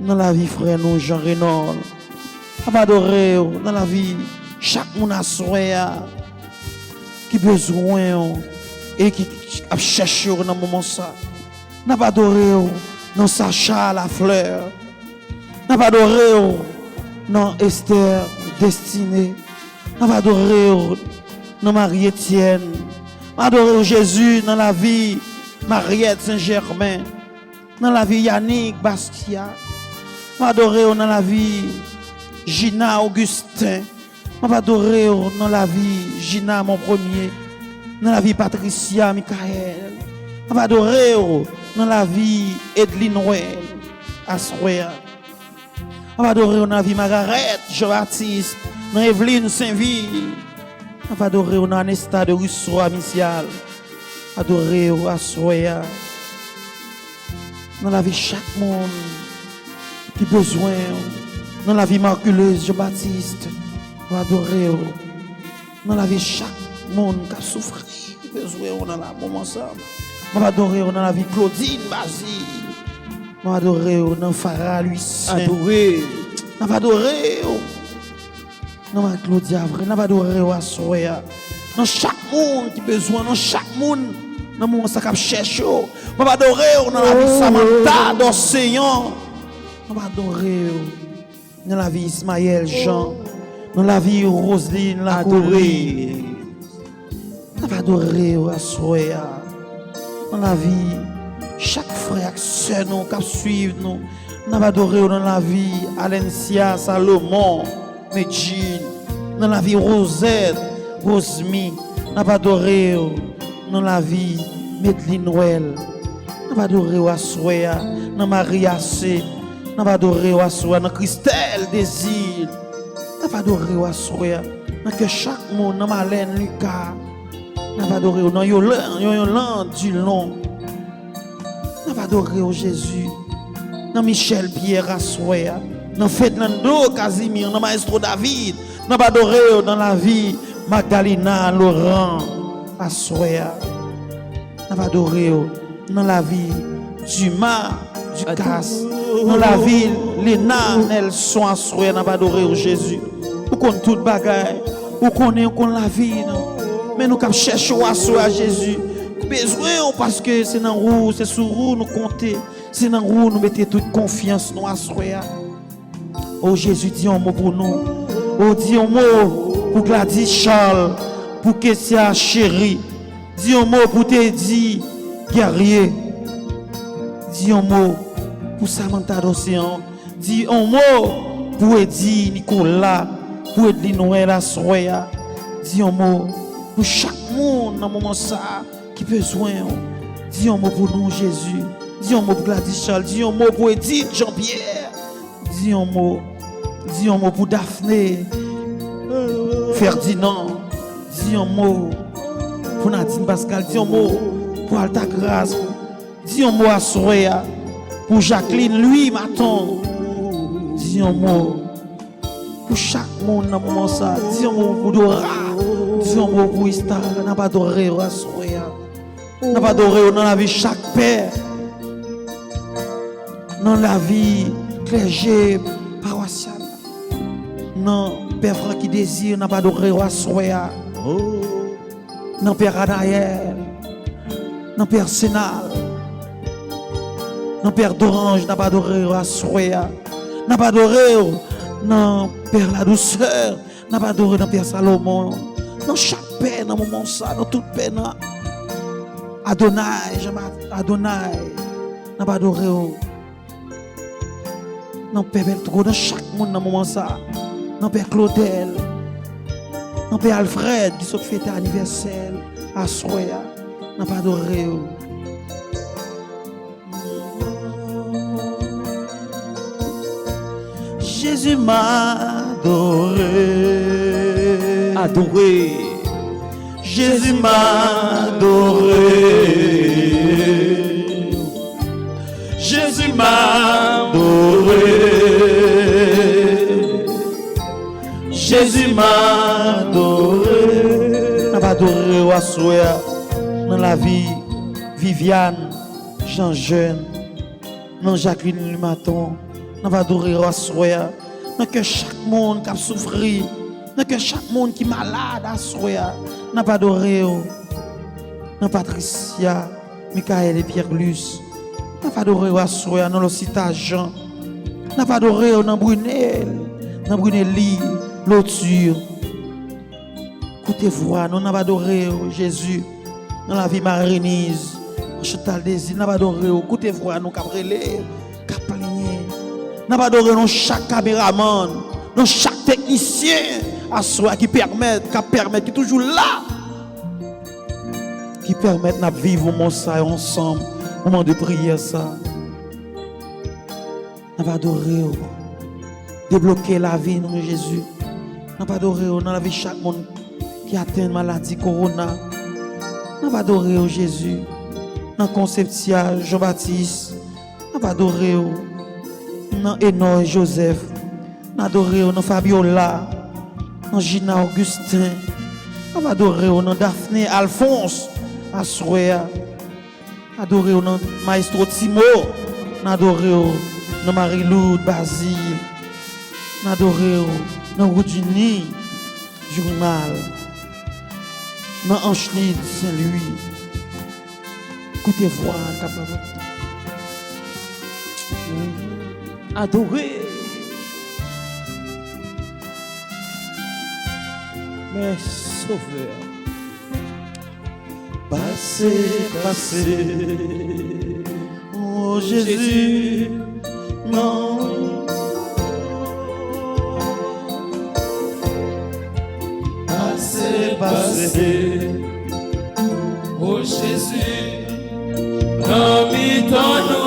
Dans la vie, frère, nous, Jean Renaud. N'a pas adoré. Dans la vie, chaque monde à soir. Qui a besoin et qui a cherché dans le moment ça. N'a pas adoré dans Sacha la fleur. N'a pas adoré dans Esther destinée. N'a pas adoré dans Marie-Étienne. N'a pas adoré Jésus dans la vie Mariette Saint-Germain. Dans la vie Yannick Bastia. N'a pas adoré dans la vie Gina Augustin. Je vais adorer dans la vie Gina, mon premier. Dans la vie Patricia, Michael. Je vais adorer dans la vie Edline Noël, Asroya. Je vais adorer dans la vie Margaret, Jean-Baptiste, dans Evelyne Saint-Ville. Je vais adorer dans Anesta de Rousseau, Amissial. Adorer Asroya. Dans la vie chaque monde qui a besoin. Dans la vie Marculeuse, Jean-Baptiste. On va adorer dans la vie chaque monde qui a souffert, qui a besoin dans la moment ça. On va adorer dans la vie Claudine Basile. On va adorer dans Farah Lucien. Adorer. On va adorer dans la Claudia Vrai. On va adorer à Soya. Dans chaque monde qui a besoin, dans chaque monde, dans le moment ça qui cherche. On va adorer dans la vie Samantha d'Océan. On va adorer dans la vie Ismaël Jean. Dans la vie Roselyne, la adorée. On va adorer à Soya. Dans la vie, chaque frère, sœur, nous, qui suivent nous. On va adorer dans la vie Alencia, Salomon, Medjine. Dans la vie Rosette, Rosmi. On va adorer dans la vie Medline Noël. On va adorer à Soya. Dans Maria C. On va adorer à Soya. Dans Christelle Désir. On va adorer au soir. Que chaque monde, dans Malène, Lucas. On va adorer dans Yolande, Dulon. On va adorer au Jésus. Dans Michel Pierre, à soir. Dans Fernando, Casimir, dans Maestro David. On va adorer dans la vie Magdalena, Laurent, à soir. On va adorer dans la vie Dumas, Ducasse. Dans la ville, Léna, Nelson, à soir. On va adorer au Jésus. Nous connaissons toute bagaille, nous connaissons la vie, mais nous cherchons à Jésus. Besoin parce que c'est dans roue, c'est sur roue nous compter, c'est dans roue nous mettons toute confiance nous à soi. Oh Jésus, dis un mot pour nous. Oh dis un mot pour Gladys Charles, pour Kessia chérie. Dis un mot pour Teddy guerrier. Dis un mot pour Samantha d'Océan. Dis un mot pour Eddie Nicolas. Pour Edline Noël à Soya, dis un mot pour chaque monde dans le moment ça qui a besoin. Dis un mot pour nous, Jésus. Dis un mot pour Gladys Charles. Dis un mot pour Edith Jean-Pierre. Dis un mot pour Daphné Ferdinand. Dis un mot pour Nadine Pascal. Dis un mot pour Alta Grace. Dis un mot à Soya. Pour Jacqueline, lui, Maton. Dis un mot. Pour chaque monde dans le moment ça, dis un mot pour Dora, dis un mot pour Istar, n'a pas adoré à Soya, n'a pas adoré dans la vie chaque père, dans la vie clergé paroissial, non père frère qui désire, n'a pas adoré à Soya, non père Anaël, non père Sénal, non père d'Orange, n'a pas adoré à Soya, n'a pas adoré. Non, Père la douceur, n'a pas adoré dans Père Salomon. Dans chaque paix, dans le moment ça, dans toute paix, Adonai, n'a pas adoré. Non, Père Beltro, dans chaque monde, dans le moment ça, dans Père Claudel, dans Père Alfred, qui s'est fêté anniversaire à Soya, n'a pas adoré. Jésus m'a adoré. Jésus m'a adoré. Jésus m'a adoré. Jésus m'a adoré. On va adorer au soir dans la vie Viviane, Jean Jeune, dans Jacqueline Lumaton. On va adorer au soir dans que chaque monde qui a souffert, dans que chaque monde qui est malade à soir. On va adorer dans Patricia, Michael et Pierre-Luce. On va adorer au soir dans l'Ocita Jean. On va adorer dans Brunelli, l'auture. Écoutez-vous, nous va adorer Jésus dans la vie Marie-Renise, Chantal Désir. Nous va adorer, écoutez-vous, nous cabrelés, capligné. Nous va adorer dans chaque caméraman, dans chaque technicien à soi qui permet, qui est toujours là, qui permet de vivre mon ça ensemble, moment de prière ça. Nous va adorer, débloquer la vie de Jésus. Nous va adorer dans la vie de chaque monde qui atteint la maladie corona. Nous va adorer Jésus. Dans Conceptia, Jean-Baptiste. Nous va adorer dans Enoch Joseph. Nous adorer dans Fabiola. Dans Gina Augustin. Nous va adorer dans Daphné Alphonse. Assoya. Adorer dans Maestro Timo. Nous adorer dans Marie-Lou Basile. Nous adorer dans Roudini Journal. Dans Ancheline Saint-Louis. Écoutez-vous, capable. Adorez. Mes sauveurs. Passez, passez. Oh Jésus, non. Passez, passez. Oh Jésus, non nous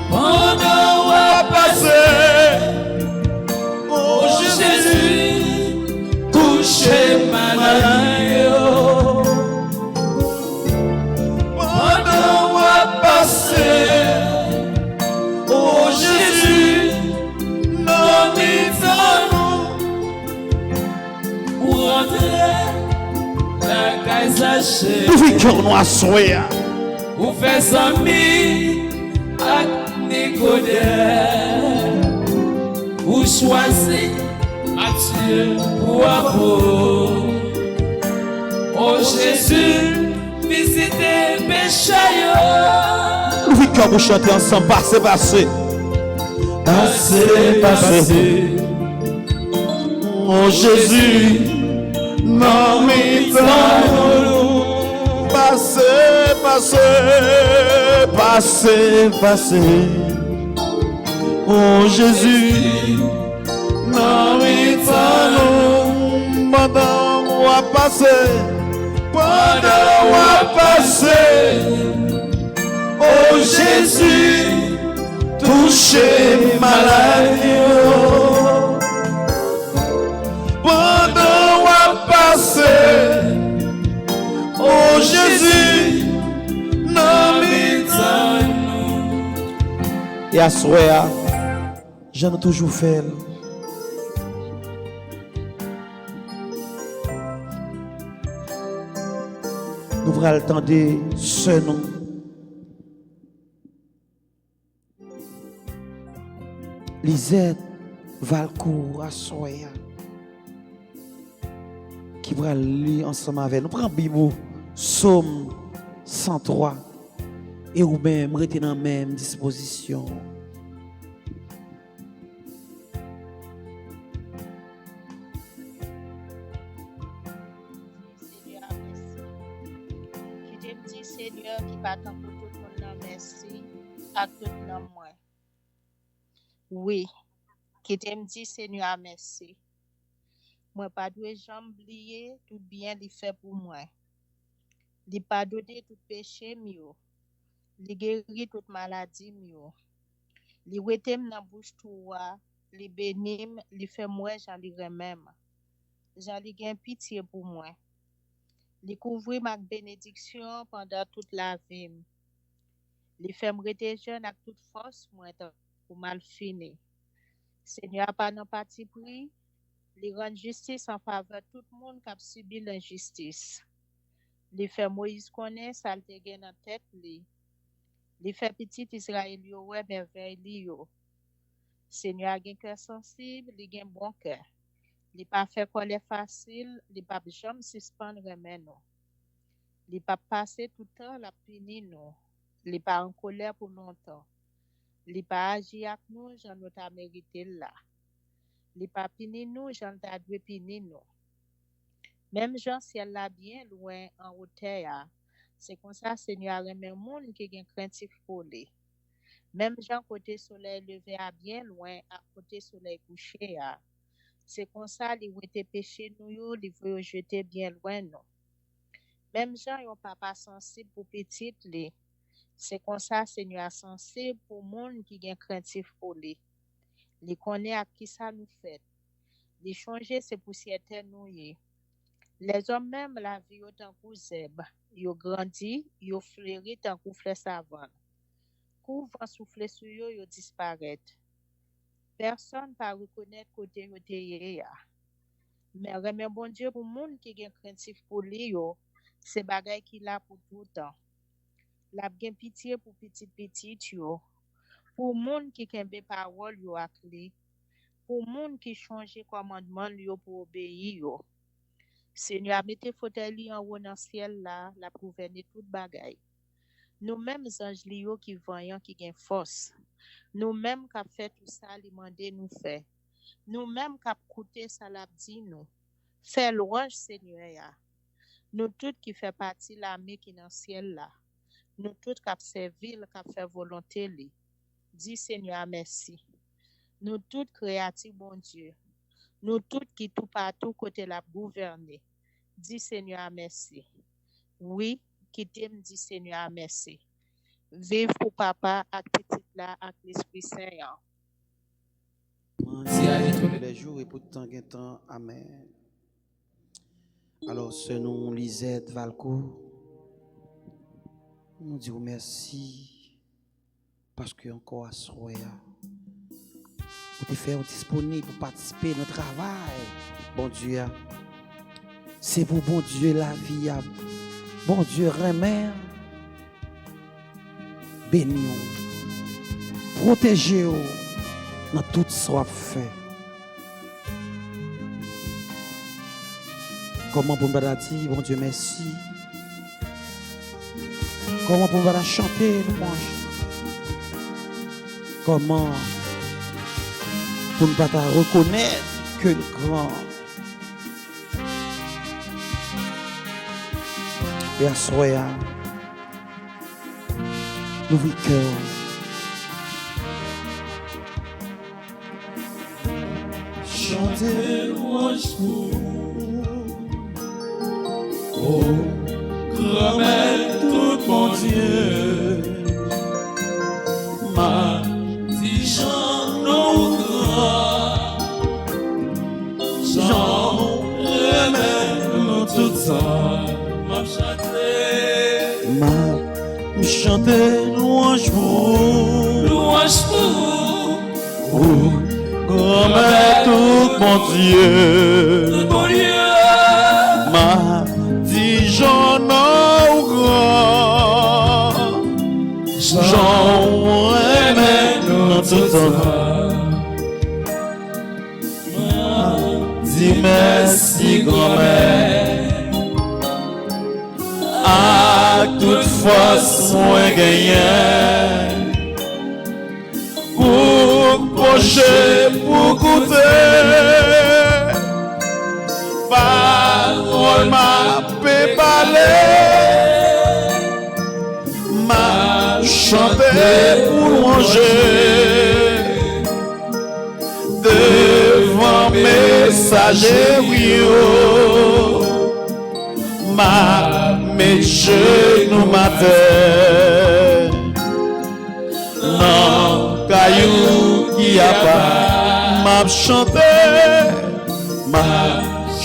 pendant à passer. Oh Jésus, touchez maladie. Pendant à passer. Oh Jésus, non nous pour rentrer la caisse lâchée. Tout le cœur nous assoya. Ou fait ami à Nicodème. Ou choisi Mathieu pour amour. Oh Jésus, visitez péché. Tout le cœur nous chanter ensemble. Passez, passez. Passez, passez. Oh Jésus, non m'étonne. Passez, passez, passez, passez. Oh Jésus, non m'étonne. Pendant moi passer, pendant moi passer. Oh Jésus, touchez maladie. Pendant moi passer. Oh Jésus, non m'étonne. Et à soir, j'en ai toujours fait. Nous allons attendre ce nom. Lisette Valcourt à soir. Qui va lire ensemble avec nous. Prends Bible, Psaume 103. Et ou même rester dans la même disposition. Seigneur, merci. Qui te dit, Seigneur, qui va t'en pour tout le monde, merci. À tout le monde, moi. Oui. Qui te dit, Seigneur, merci. Moi, pas de jamais oublier tout bien qu'il fait pour moi. Il pardonne tout péché, mieux. Il guérit toute maladie, mieux. Il rete dans bouche toi, il bénit, il fait moi j'en dirai même. Jean li gen pitié pour moi. Li couvri ma bénédiction pendant toute la vie. Li fait me rete jeune avec toute force moi pour mal fini. Seigneur pas non parti pris, li rend justice en faveur de tout le monde qui a subi l'injustice. Li fait Moïse connaît ça te gen en tête li. Li fait petit Israël yo ouais merveille li yo. Seigneur a gen cœur sensible, li gen bon cœur. Li pas fait colère facile, li pas jamais suspendre remen nous. Li pas passer tout le temps la puni nous. Li pas en colère pour longtemps. Li pas agi avec nous, j'en nous t'a mérité là. Li pas puni nous, j'en t'a dû puni nous. Même Jean ciel là bien loin en hauteur, c'est comme ça Seigneur remet monde qui gen craintif pour lui. Même Jean côté soleil levé à bien loin à côté soleil couché à. C'est comme ça li wete péché nous yo, li veut jeter bien loin nous. Même Jean yon papa sensible pour petit li. C'est comme ça Seigneur sensible pour monde qui gen craintif pour lui. Li connaît à qui ça nous fait. Li changer ses poussières nous yé. Les hommes même la vie yo tant kou zèb. Yo grandi, yo fleuri tant kou fleur savane. Kou vent souffle sur yo, yo disparaître. Personne pas reconnaître côté yo te yé ya. Mais remet bon Dieu pour monde qui gen craintif pour lui yo, c'est bagay qui là pour tout temps. La gen pitié pour petit yo. Pour monde qui kembe parole yo ak li. Pour monde qui change commandement yo pour obéir yo. Seigneur, mettez fauteuil li en haut dans ciel là, la pour gouverner toute bagay. Nous-mêmes anges li yo qui voyant qui gen force. Nous-mêmes qui fait tout ça li mande nous fait. Nous-mêmes qui coûté ça la dit nous. Fait louange Seigneur ya. Nous toutes qui fait partie l'armée qui dans ciel là. Nous toutes qui servir, qui fait volonté li. Dis Seigneur merci. Nous toutes créatifs bon Dieu. Nous toutes qui tout partout côté la gouverner. Dis Seigneur merci. Oui, qui t'aime dit Seigneur merci. Vive pour papa ak petit là ak l'Esprit Saint. Tous les jours et pour tant de temps. Amen. Alors, ce nom Lisette Valco, nous disons merci parce que encore à soir, vous te faire disponible pour participer à notre travail. Bon Dieu, c'est pour bon Dieu la vie. Bon Dieu, remet, bénis, protégez dans tout ce fait. Comment pour nous dire, bon Dieu, merci. Comment pour nous chanter, louange. Comment pour nous reconnaître que le grand. Et à soya, l'ouvre cœur. Chantez louange pour oh, grand tout mon Dieu, ma Dijon non grand, Jean remède tout ça, m'a chanté louange pour grand tout mon Dieu, ma Dijon non grand, Jean remède tout ça. Dis merci grand-mère, à toute force moins gagnant, pour procher, pour goûter, parole m'a parler, m'a chanter pour louanger. Devant messager oui ma mes genoux ma terre non caillou qui a pas m'a chanté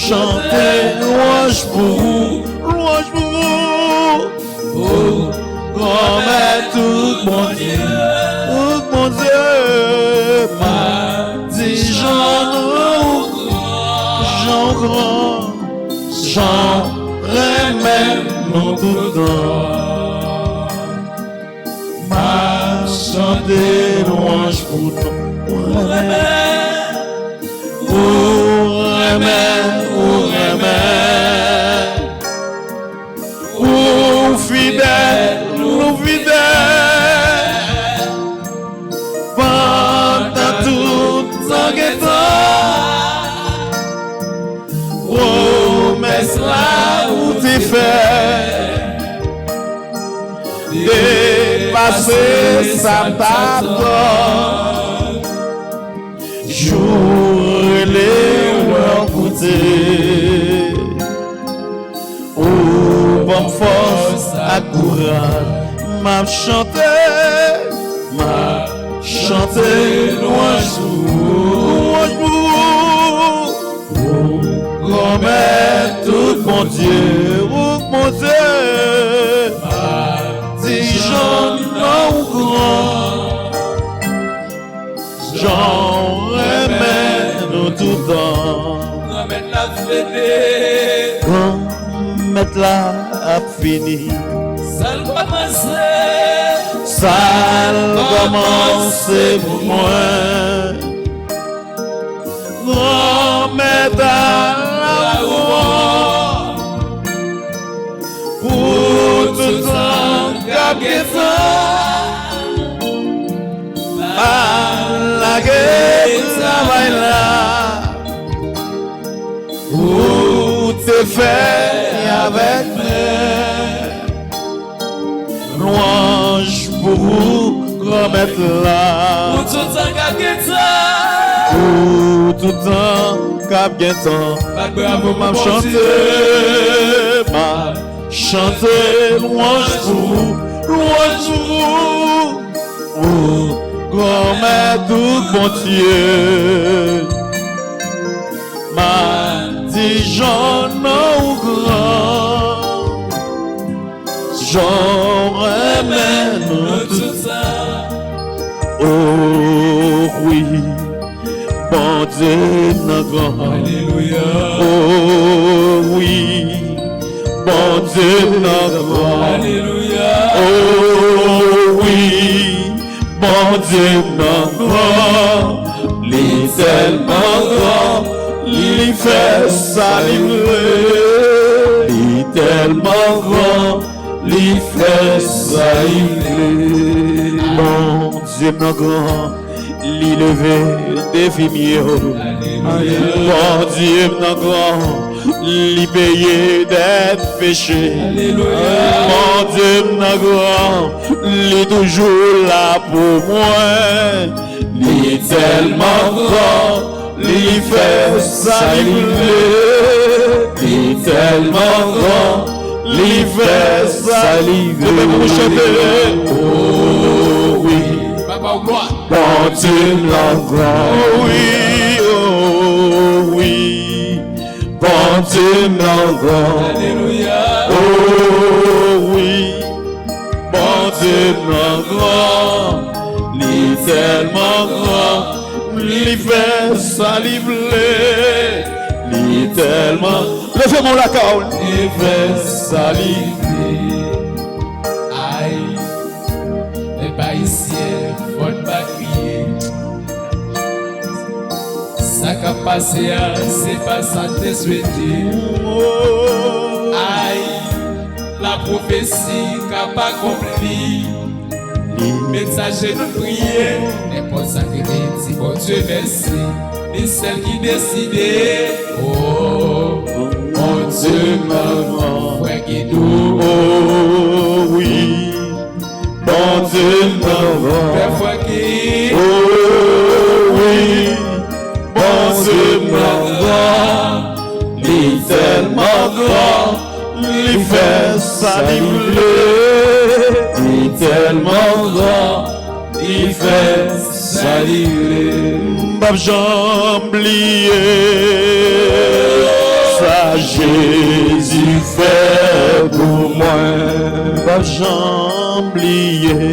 chanter louange pour vous, louange pour vous. Comme est tout mon Dieu, tout mon Dieu. Dis Jean grand, Jean remède mon tout temps. Ma chanter louange pour nous, pour fidèle, pendant tout temps que promesse là où t'es fait, dépasser sa table, jour les leur côté. Bonne force à courage, m'a chanter louange pour comme est tout mon Dieu, dis Jean grand, Jean remet nous tout temps, remet la fête. Mettre là à fini. Ça commence pour moi. Remettre à pour tout temps à la guerre travail là. Où t'es fait avec moi, louange pour vous, remettre là. Pour tout temps cap guetan, m'a chanter, louange pour vous, remettre tout bon Dieu. Ma dit Jean grand, Jean remède tout ça. Oh oui, bon Dieu notre grand. Alléluia. Oh oui, bon Dieu notre grand. Alléluia. Oh oui, bon Dieu notre grand. Les tellement grand. Il fait saliver, il est tellement grand, il fait saliver. Mon Dieu mon grand, il levé des fumiers. Mon Dieu mon grand, il payé des péchés. Mon Dieu mon grand, il est toujours là pour moi. Il est tellement grand. Il fait saliver, il est tellement grand, il fait saliver. Oh oui, bon Dieu grand, oui, oh oui, bon Dieu grand, alléluia. Oh oui, bon Dieu grand, il est tellement grand. Il fait saliver, il est tellement. Levez-moi la caule. Il fait saliver. Aïe, les Haïtiens font pas crier. Ça qui a passé, c'est pas santé souhaité. Aïe, la prophétie qui a pas accompli. Messager nous prier, n'importe ça qui dit, bon Dieu merci, et celle qui décidait, oh, mon Dieu maman, frère Guido, oh oui, bon Dieu maman, frère Guido, oh oui, bon Dieu maman, il est tellement grand, il fait saliver. Il est tellement grand, il fait saliver. M'bap jamblier, Ça Jésus fait pour moi. Pas j'oublier,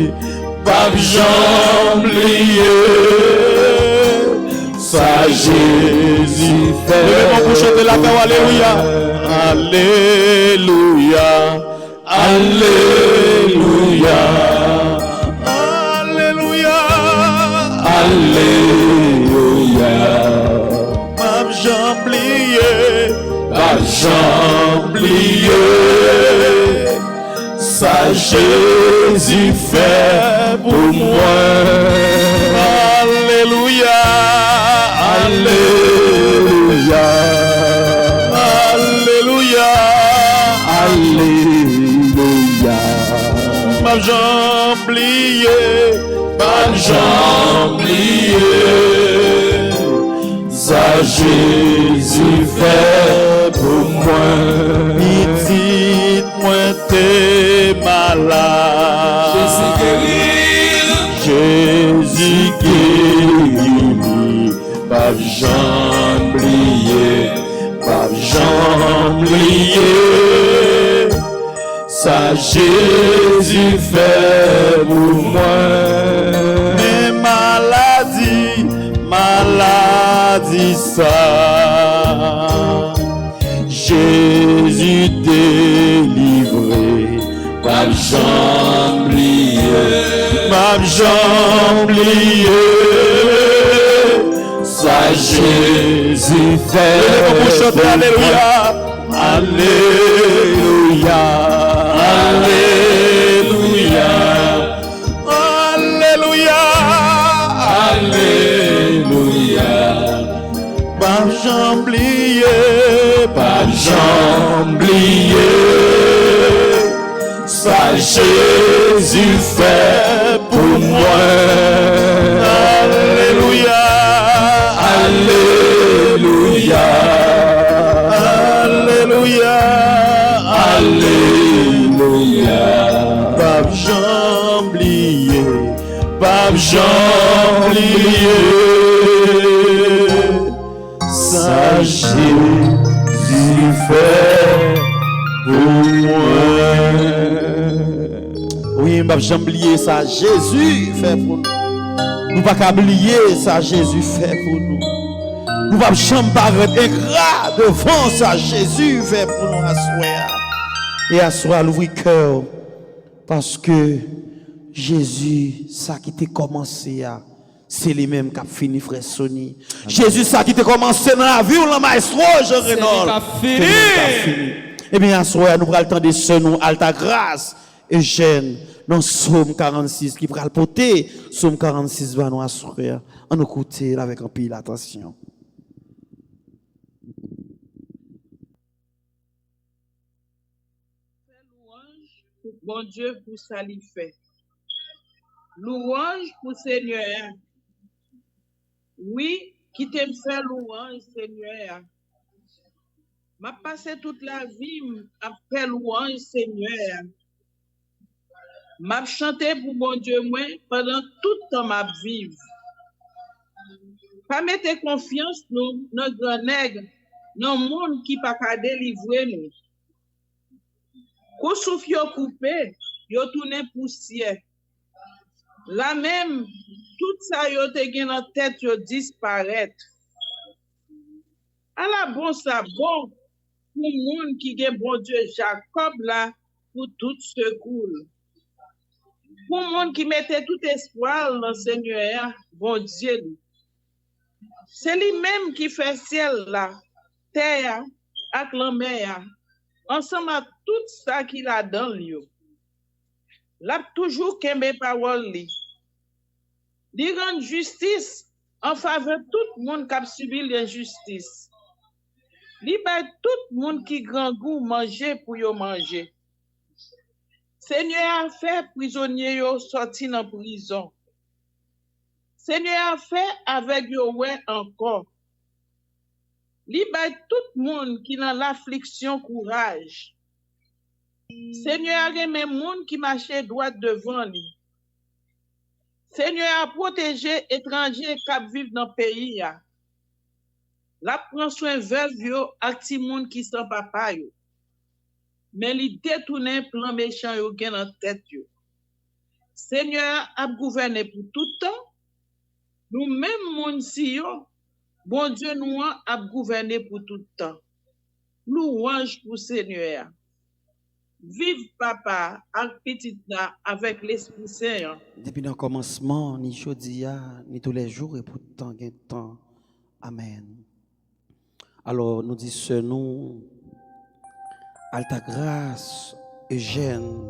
pas j'oublier. Ça Jésus fait. Levez-moi pour chanter la voix, alléluia. Alléluia. Alléluia. Alléluia. Alléluia. Pas j'oublier, pas j'oublier. Ça Jésus fait pour moi. Alléluia. Alléluia. Alléluia. Alléluia. Pas j'oublier, pas j'oublier. Ça Jésus fait pour moi. Dites-moi t'es malade. Jésus guérit. Jésus guérit. Pas j'oublier, pas j'oublier. Ça Jésus fait pour moi. Mes maladies, maladie ça. Jésus délivré, pas j'oublier, pas j'oublier. Ça Jésus fait pour chanter alléluia. Alléluia. Alléluia. Alléluia. Alléluia. Pas j'oublier, pas j'oublier. Ça Jésus fait pour moi. Alléluia. Alléluia. Alléluia. Alléluia. Pas j'oublier, pas j'oublier. Ça Jésus fait pour moi. Oui, pas j'oublier ça Jésus fait pour nous. Nous pas qu'à oublier ça Jésus fait pour nous. Nous pas jamais paraître ingrat devant ça Jésus fait pour nous à soir. Et à soir l'ouvrir cœur parce que Jésus ça qui t'a commencé à c'est lui même qui a fini frère Sonny. Jésus ça qui t'a commencé dans la vie ou le maestro Jean Renol. Fini. Et bien à soir nous prenons le temps de ce nous alta grâce Eugène dans Psaume 46 qui va le porter. Psaume 46 va nous assurer. On écoute avec un peu d'attention. Louange pour bon Dieu pour ça lui fait. Louange pour Seigneur. Oui, qui t'aime faire louange Seigneur. M'a passé toute la vie à faire louange Seigneur. M'a chanté pour bon Dieu moi pendant tout temps m'a vivre. Pas mettre confiance nous dans grand nègre, dans monde qui pas ka délivrer nous. Ko souffle yo coupé, yo tourné poussière. La même tout ça yo te gen dans tête yo disparaître. À la bon ça bon pour monde qui gen bon Dieu Jacob là pour tout secours. Pour monde qui mettait tout espoir dans le Seigneur, bon Dieu. C'est lui-même qui fait ciel là, terre, avec la mer, ensemble à tout ça qu'il a dans lui. L'a toujours kembe parole li. Li rend justice en faveur de tout le monde qui a subi l'injustice. Li bay tout le monde qui grand goût manger pour yo manger. Seigneur a fait prisonnier yo sorti dans prison. Seigneur a fait avec yo ouais encore. Li bay tout le monde qui dans l'affliction courage. Seigneur a remet monde qui marche droit devant lui. Seigneur a protégé étrangers qui vivent dans le pays. La prend soin veuve yo ak ti moun qui sans papa yo. Mais li détourne plan méchant yo gen en tête yo. Seigneur a gouverné pour tout temps. Nous même moun si yo, bon Dieu nous a gouverné pour tout temps. Louange pour Seigneur. Vive papa ak petit là avec l'Esprit Saint. Depuis le commencement, ni jodia, ni tous les jours et pour tant de temps. Amen. Alors, nous disons, nous, Alta grâce, Eugène,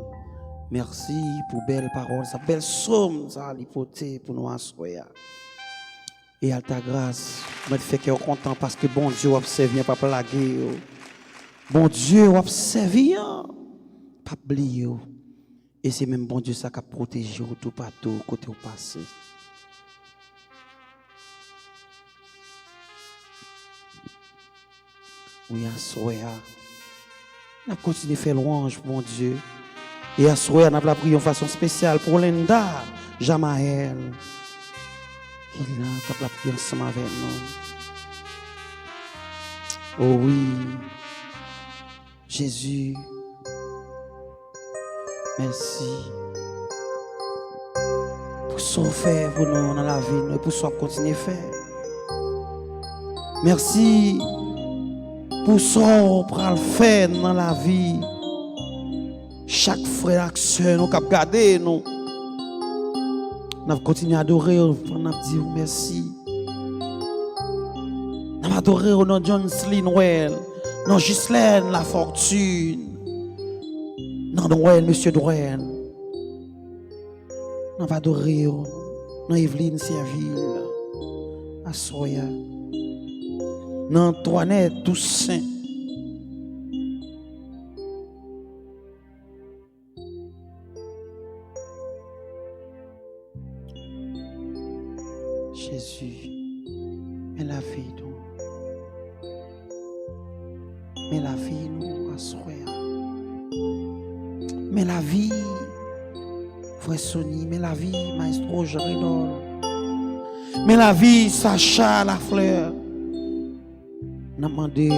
merci pour belle parole, sa belle somme, ça, l'hypothèse pour nous asseoir. Et Alta grâce, me fait que content parce que bon Dieu observe, pas plaguer. Bon Dieu observe, pas oublier. Et c'est même bon Dieu ça qui a protégé tout partout, côté au passé. Oui, à soya. On a continué à faire louange, mon Dieu. Et à soya, on a prié de façon spéciale pour Linda, Jamaël, qui a prié ensemble avec nous. Oh oui, Jésus. Merci pour ce qu'on fait pour nous dans la vie, et pour ce qu'on continue à faire. Merci pour ce qu'on prend le faire dans la vie. Chaque frère et sœur, nous avons gardé, nous avons continué à adorer, nous avons dit merci. Nous avons adoré dans John Slinwell, dans Ghislaine La Fortune. Non, Noël, Monsieur Noël. On va adorer. Non, Evelyne Serville. À Soya. Non, Antoinette Toussaint. Jésus, mais la vie, nous. Mais la vie, nous, à Soya. Mais la vie, Frère Sonny, mais la vie, Maestro Jean-Renol, mais la vie, Sacha Lafleur, n'a demandé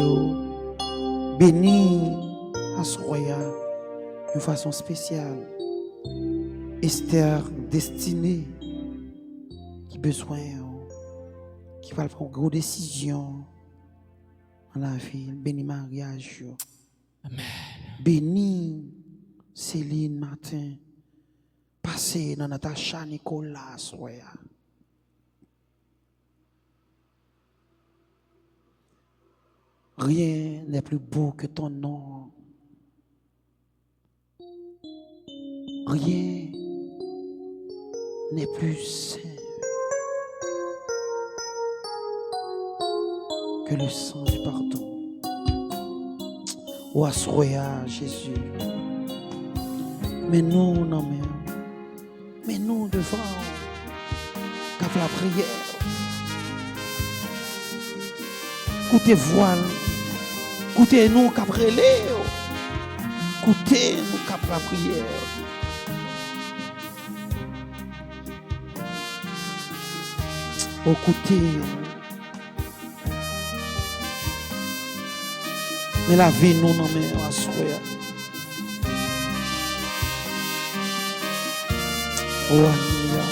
béni à Soya de façon spéciale. Esther destinée, qui besoin, qui va prendre une grosse décision dans la vie, béni mariage. Amen. Béni Céline Martin, passé dans Natacha Nicolas, soya. Rien n'est plus beau que ton nom. Rien n'est plus saint que le sang du pardon. Ô soya, Jésus. Mais nous, non, mais nous devant cap la prière. Écoutez voile, écoutez nous cap relais, écoutez nous cap la prière. Écoutez. Mais la vie nous non mais à soya. Oh, alléluia.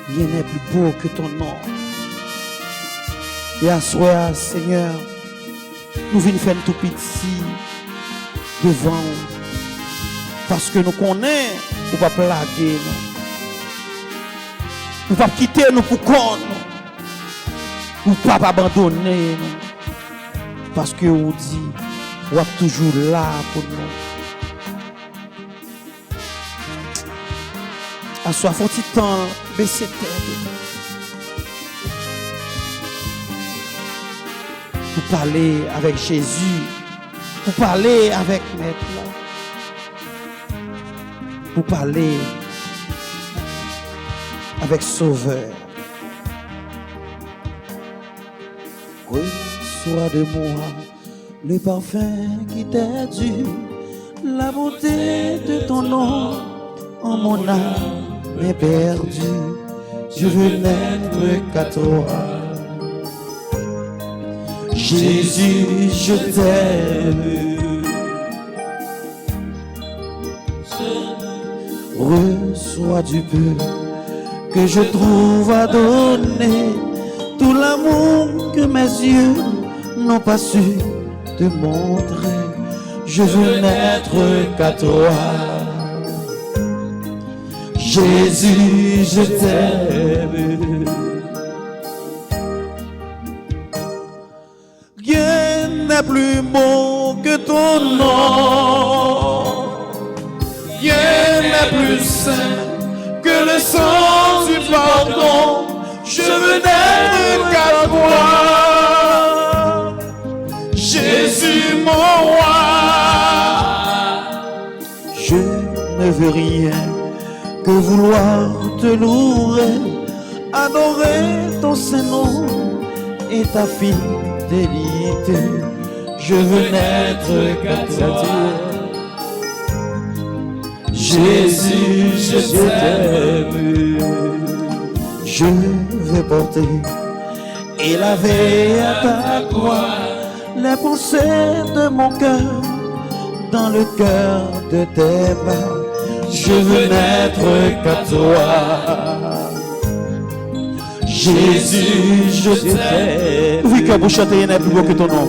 Rien n'est plus beau que ton nom. Et à soi, Seigneur, nous venons faire tout petit devant. Parce que nous connaissons, nous ne pouvons pas plaguer. Nous ne pouvons pas quitter nous pour qu'on. Nous ne pouvons pas abandonner. Parce que vous dit, vous êtes toujours là pour nous. À soi, faut-il temps baisser tête. Pour parler avec Jésus, pour parler avec Maître, pour parler avec Sauveur. Oui, sois de moi le parfum qui t'est dû, la beauté de ton nom en mon âme est perdue. je veux n'être qu'à toi. Jésus, je t'aime. Reçois du peu que je trouve à donner, tout l'amour que mes yeux n'ont pas su te montrer. Je veux n'être qu'à toi. Jésus, je t'aime. Rien n'est plus beau que ton nom. Rien n'est plus saint que le sang du pardon. Je veux n'être qu'à toi. Jésus, mon roi. Je ne veux rien que vouloir te louer, adorer ton Saint-Nom et ta fidélité. Je veux n'être qu'à toi. Jésus, je t'aime. Je vais porter et laver à ta croix les pensées de mon cœur dans le cœur de tes mains. Je veux n'être qu'à toi. Jésus, je t'aime. Oui, que vous chantez, il n'est plus beau que ton nom.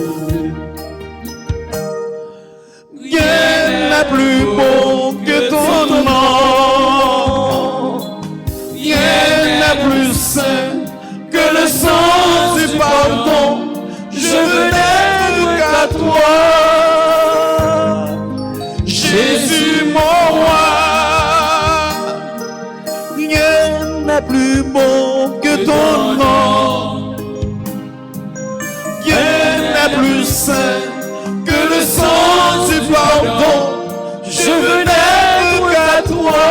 Rien n'est plus beau que ton nom. Rien n'est plus saint que le sang du pardon. Je veux n'être qu'à toi. Jésus, mon roi. Rien n'est plus beau que ton nom. Rien n'est plus saint que le sang du pardon. Je veux n'être qu'à toi.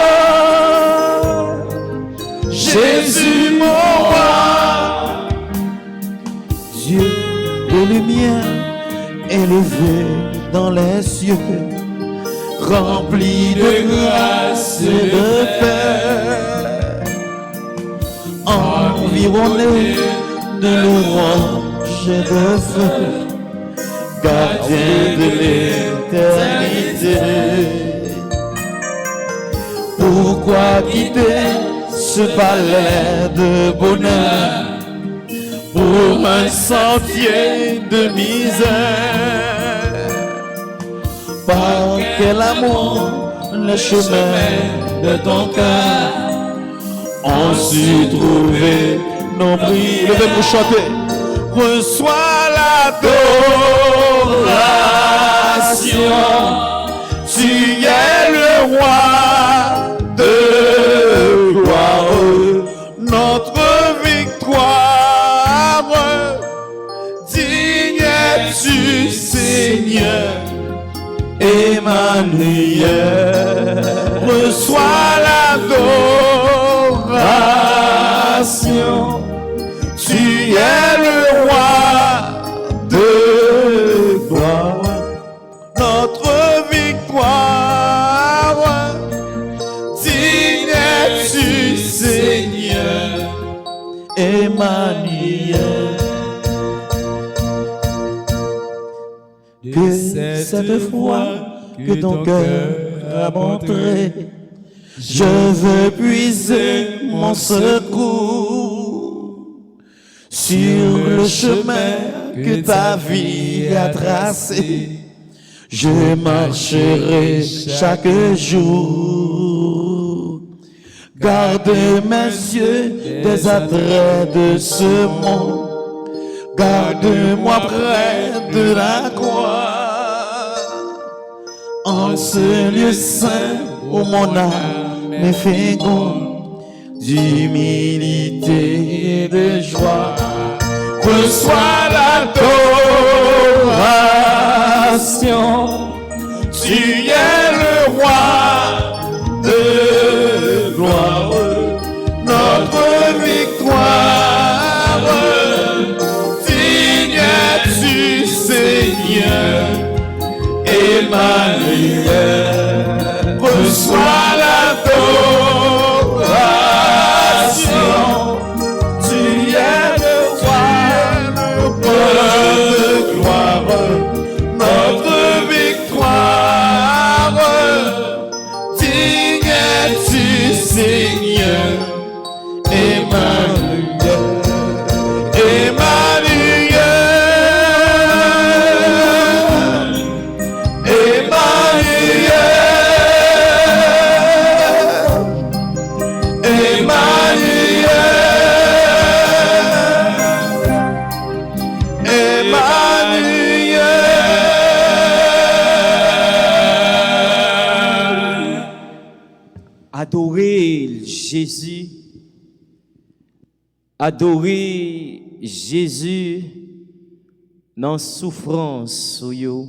Jésus, mon roi. Dieu de lumière élevé dans les cieux, rempli de grâce et de paix, environné de louanges et de feu, gardien de l'éternité. Pourquoi quitter ce palais de bonheur pour un sentier de misère? Par quel amour les chemins de ton cœur ont su trouver nos prières. Levez-vous chanter. Reçois l'adoration. Tu es le roi de gloire. Notre victoire, digne es-tu, Seigneur. Emmanuel, reçois l'adoration. Tu es le roi de gloire, notre victoire. Digne es-tu, Seigneur, Emmanuel. Que cette foi que ton cœur a montré, je veux puiser mon secours sur le chemin que ta vie a tracé. Je marcherai chaque jour. Garde mes yeux des attraits de ce monde. Garde-moi près de la croix, en ce lieu saint où mon âme est féconde d'humilité et de joie. Reçois l'adoration. Tu es le roi de gloire, notre victoire. Digne es-tu, Seigneur, Emmanuel. Reçois l'adoration. Adorez Jésus. Adorez Jésus dans souffrance ou yo.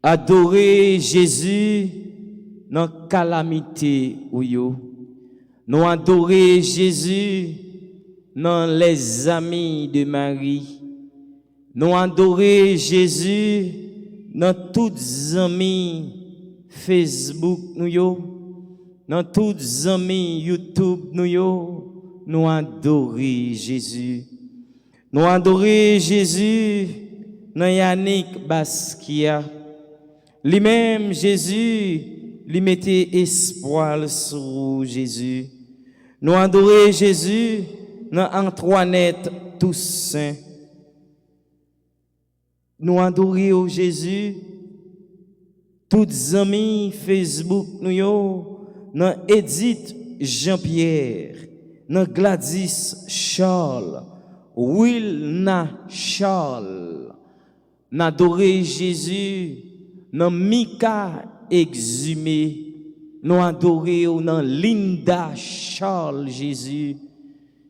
Adorez Jésus dans calamité ou yo. Nous adorons Jésus dans les amis de Marie. Nous adorons Jésus dans toutes les amis Facebook nous yo, dans toutes les amis YouTube nous yo. Nous adorons Jésus. Nous adorons Jésus dans Yannick Basquiat. Lui-même, Jésus, lui mettait espoir sur Jésus. Nous adorons Jésus dans Antoinette Toussaint. Nous adorons Jésus, toutes les amis Facebook nous yo, dans Edith Jean-Pierre, dans Gladys Charles, Wilna Charles. Nous adorons Jésus dans Mika Exhumé. Nous adorons dans Linda Charles Jésus.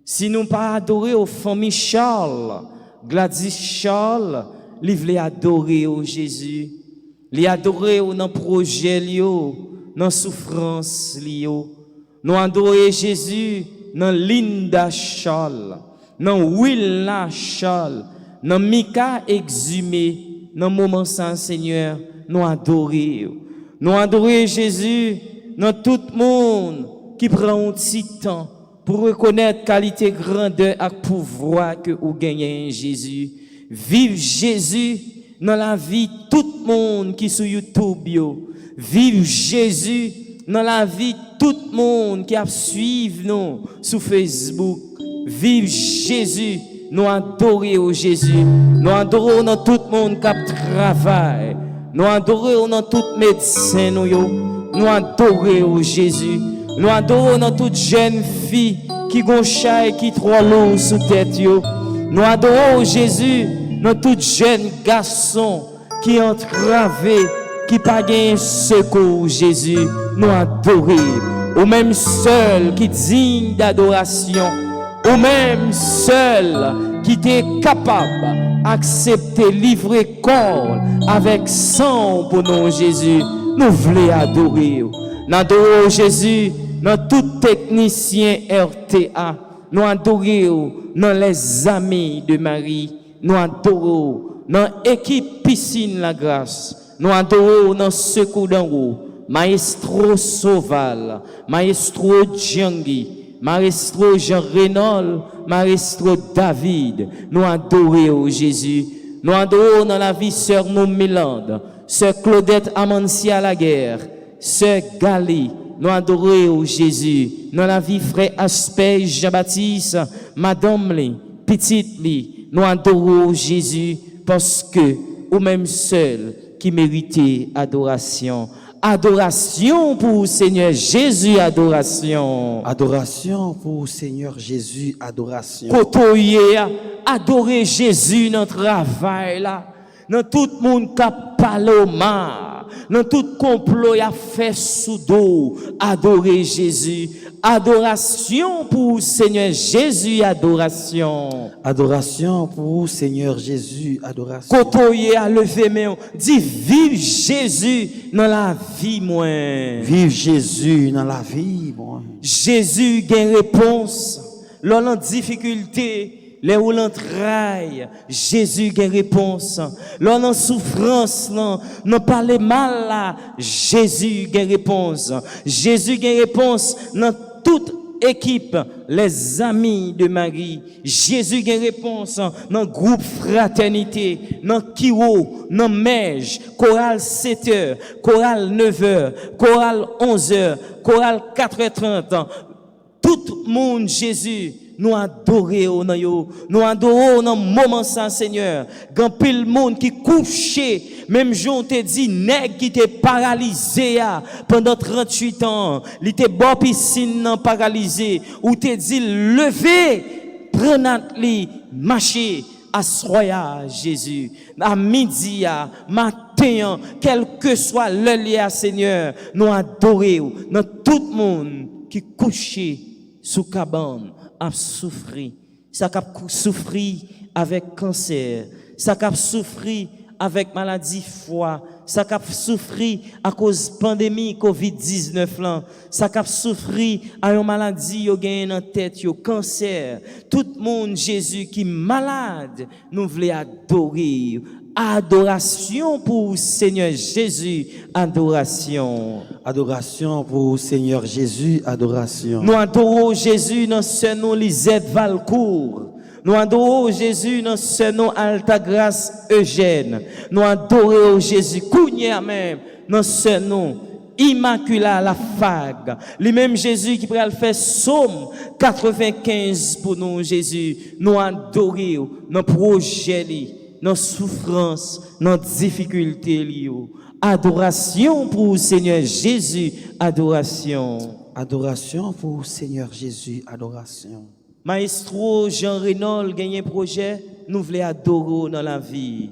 Si nous pas adorer aux familles Charles, Gladys Charles, li vle adorer au Jésus. Li adorer dans projet lio, dans souffrance lio. Nous adorer Jésus dans Linda Charles, dans Wilna Charles, dans Mika Exhumé, dans moment sans Seigneur, nous adorer. Nous adorer Jésus dans tout le monde qui prend un petit temps pour reconnaître qualité grandeur et pouvoir que vous gagnez en Jésus. Vive Jésus dans la vie tout le monde qui sur YouTube yo. Vive Jésus dans la vie tout le monde qui a suivi nous sur Facebook. Vive Jésus, nous adorons Jésus. Nous adorons dans tout le monde qui travaille. Nous adorons dans tout médecin nous yo. Nous adorons Jésus. Nous adorons dans toute jeune fille qui goncha et qui trop lourd sous tête yo. Nous adorons Jésus dans tout jeune garçon qui entravé, qui pas gain secours Jésus. Nous adorons. Ou même seul qui digne d'adoration. Ou même seul qui est capable d'accepter livrer corps avec sang pour nous Jésus. Nous voulons adorer. Nous adorons Jésus dans tout technicien RTA. Nous adorons dans les amis de Marie. Nous adorons dans l'équipe Piscine La Grâce. Nous adorons dans Secours d'en haut. Maestro Sauval, Maestro Djangui, Maestro Jean Renaud, Maestro David. Nous adorons Jésus. Nous adorons dans la vie sœur Mélande, sœur Claudette Amancia Laguerre, sœur Gali. Nous adorons Jésus. Dans la vie frère Aspect Jean-Baptiste, Madame Li, Petite Li. Nous adorons Jésus parce que ou même seul qui méritait adoration. Adoration pour Seigneur Jésus, adoration. Adoration pour Seigneur Jésus, adoration. Kotoye, adorer Jésus dans le travail là. Dans tout le monde qui parle au mar, dans tout complot qui a fait sous dos, adorer Jésus. Adoration pour Seigneur Jésus, adoration. Adoration pour Seigneur Jésus, adoration. Kotoye a levé main, dit vive Jésus dans la vie moi. Vive Jésus dans la vie moi. Jésus gagne réponse. L'on en difficulté. Les où l'entraille, Jésus gagne réponse. L'on en souffrance, non parler mal là, Jésus gagne réponse. Jésus gagne réponse dans toute équipe, les amis de Marie. Jésus gagne réponse dans groupe fraternité, dans Kiro, dans Mège, chorale 7h, chorale 9h, chorale 11h, chorale 4h30. Tout le monde, Jésus. Nous adorons nous adorons dans moment sans Seigneur. Quand pile monde qui couché, même Jean te dit nèg qui était paralysé pendant 38 ans, il était bon piscine non paralysé ou te dit lever, prenant li, marcher à soya Jésus. À midi matin, quel que soit le lieu Seigneur, nous adorons dans tout le monde qui couché sous cabane a souffert. Ça a souffert avec cancer, ça a souffert avec maladie foie, ça a souffert à cause de pandémie COVID-19 là, ça a souffert à une maladie yo gagne en tête yo cancer. Tout le monde Jésus qui est malade, nous voulons adorer. Adoration pour Seigneur Jésus, adoration. Adoration pour Seigneur Jésus, adoration. Nous adorons Jésus dans ce nom Lisette Valcourt. Nous adorons Jésus dans ce nom Altagrace Eugène. Nous adorons Jésus Kounia même dans ce nom Immacula la Fag. Lui-même Jésus qui pourrait faire Somme 95 pour nous Jésus. Nous adorons dans projet dans souffrance, dans difficulté. Adoration pour Seigneur Jésus, adoration. Adoration pour Seigneur Jésus, adoration. Maestro Jean Renaud gagne un projet, nous voulons adorer dans la vie.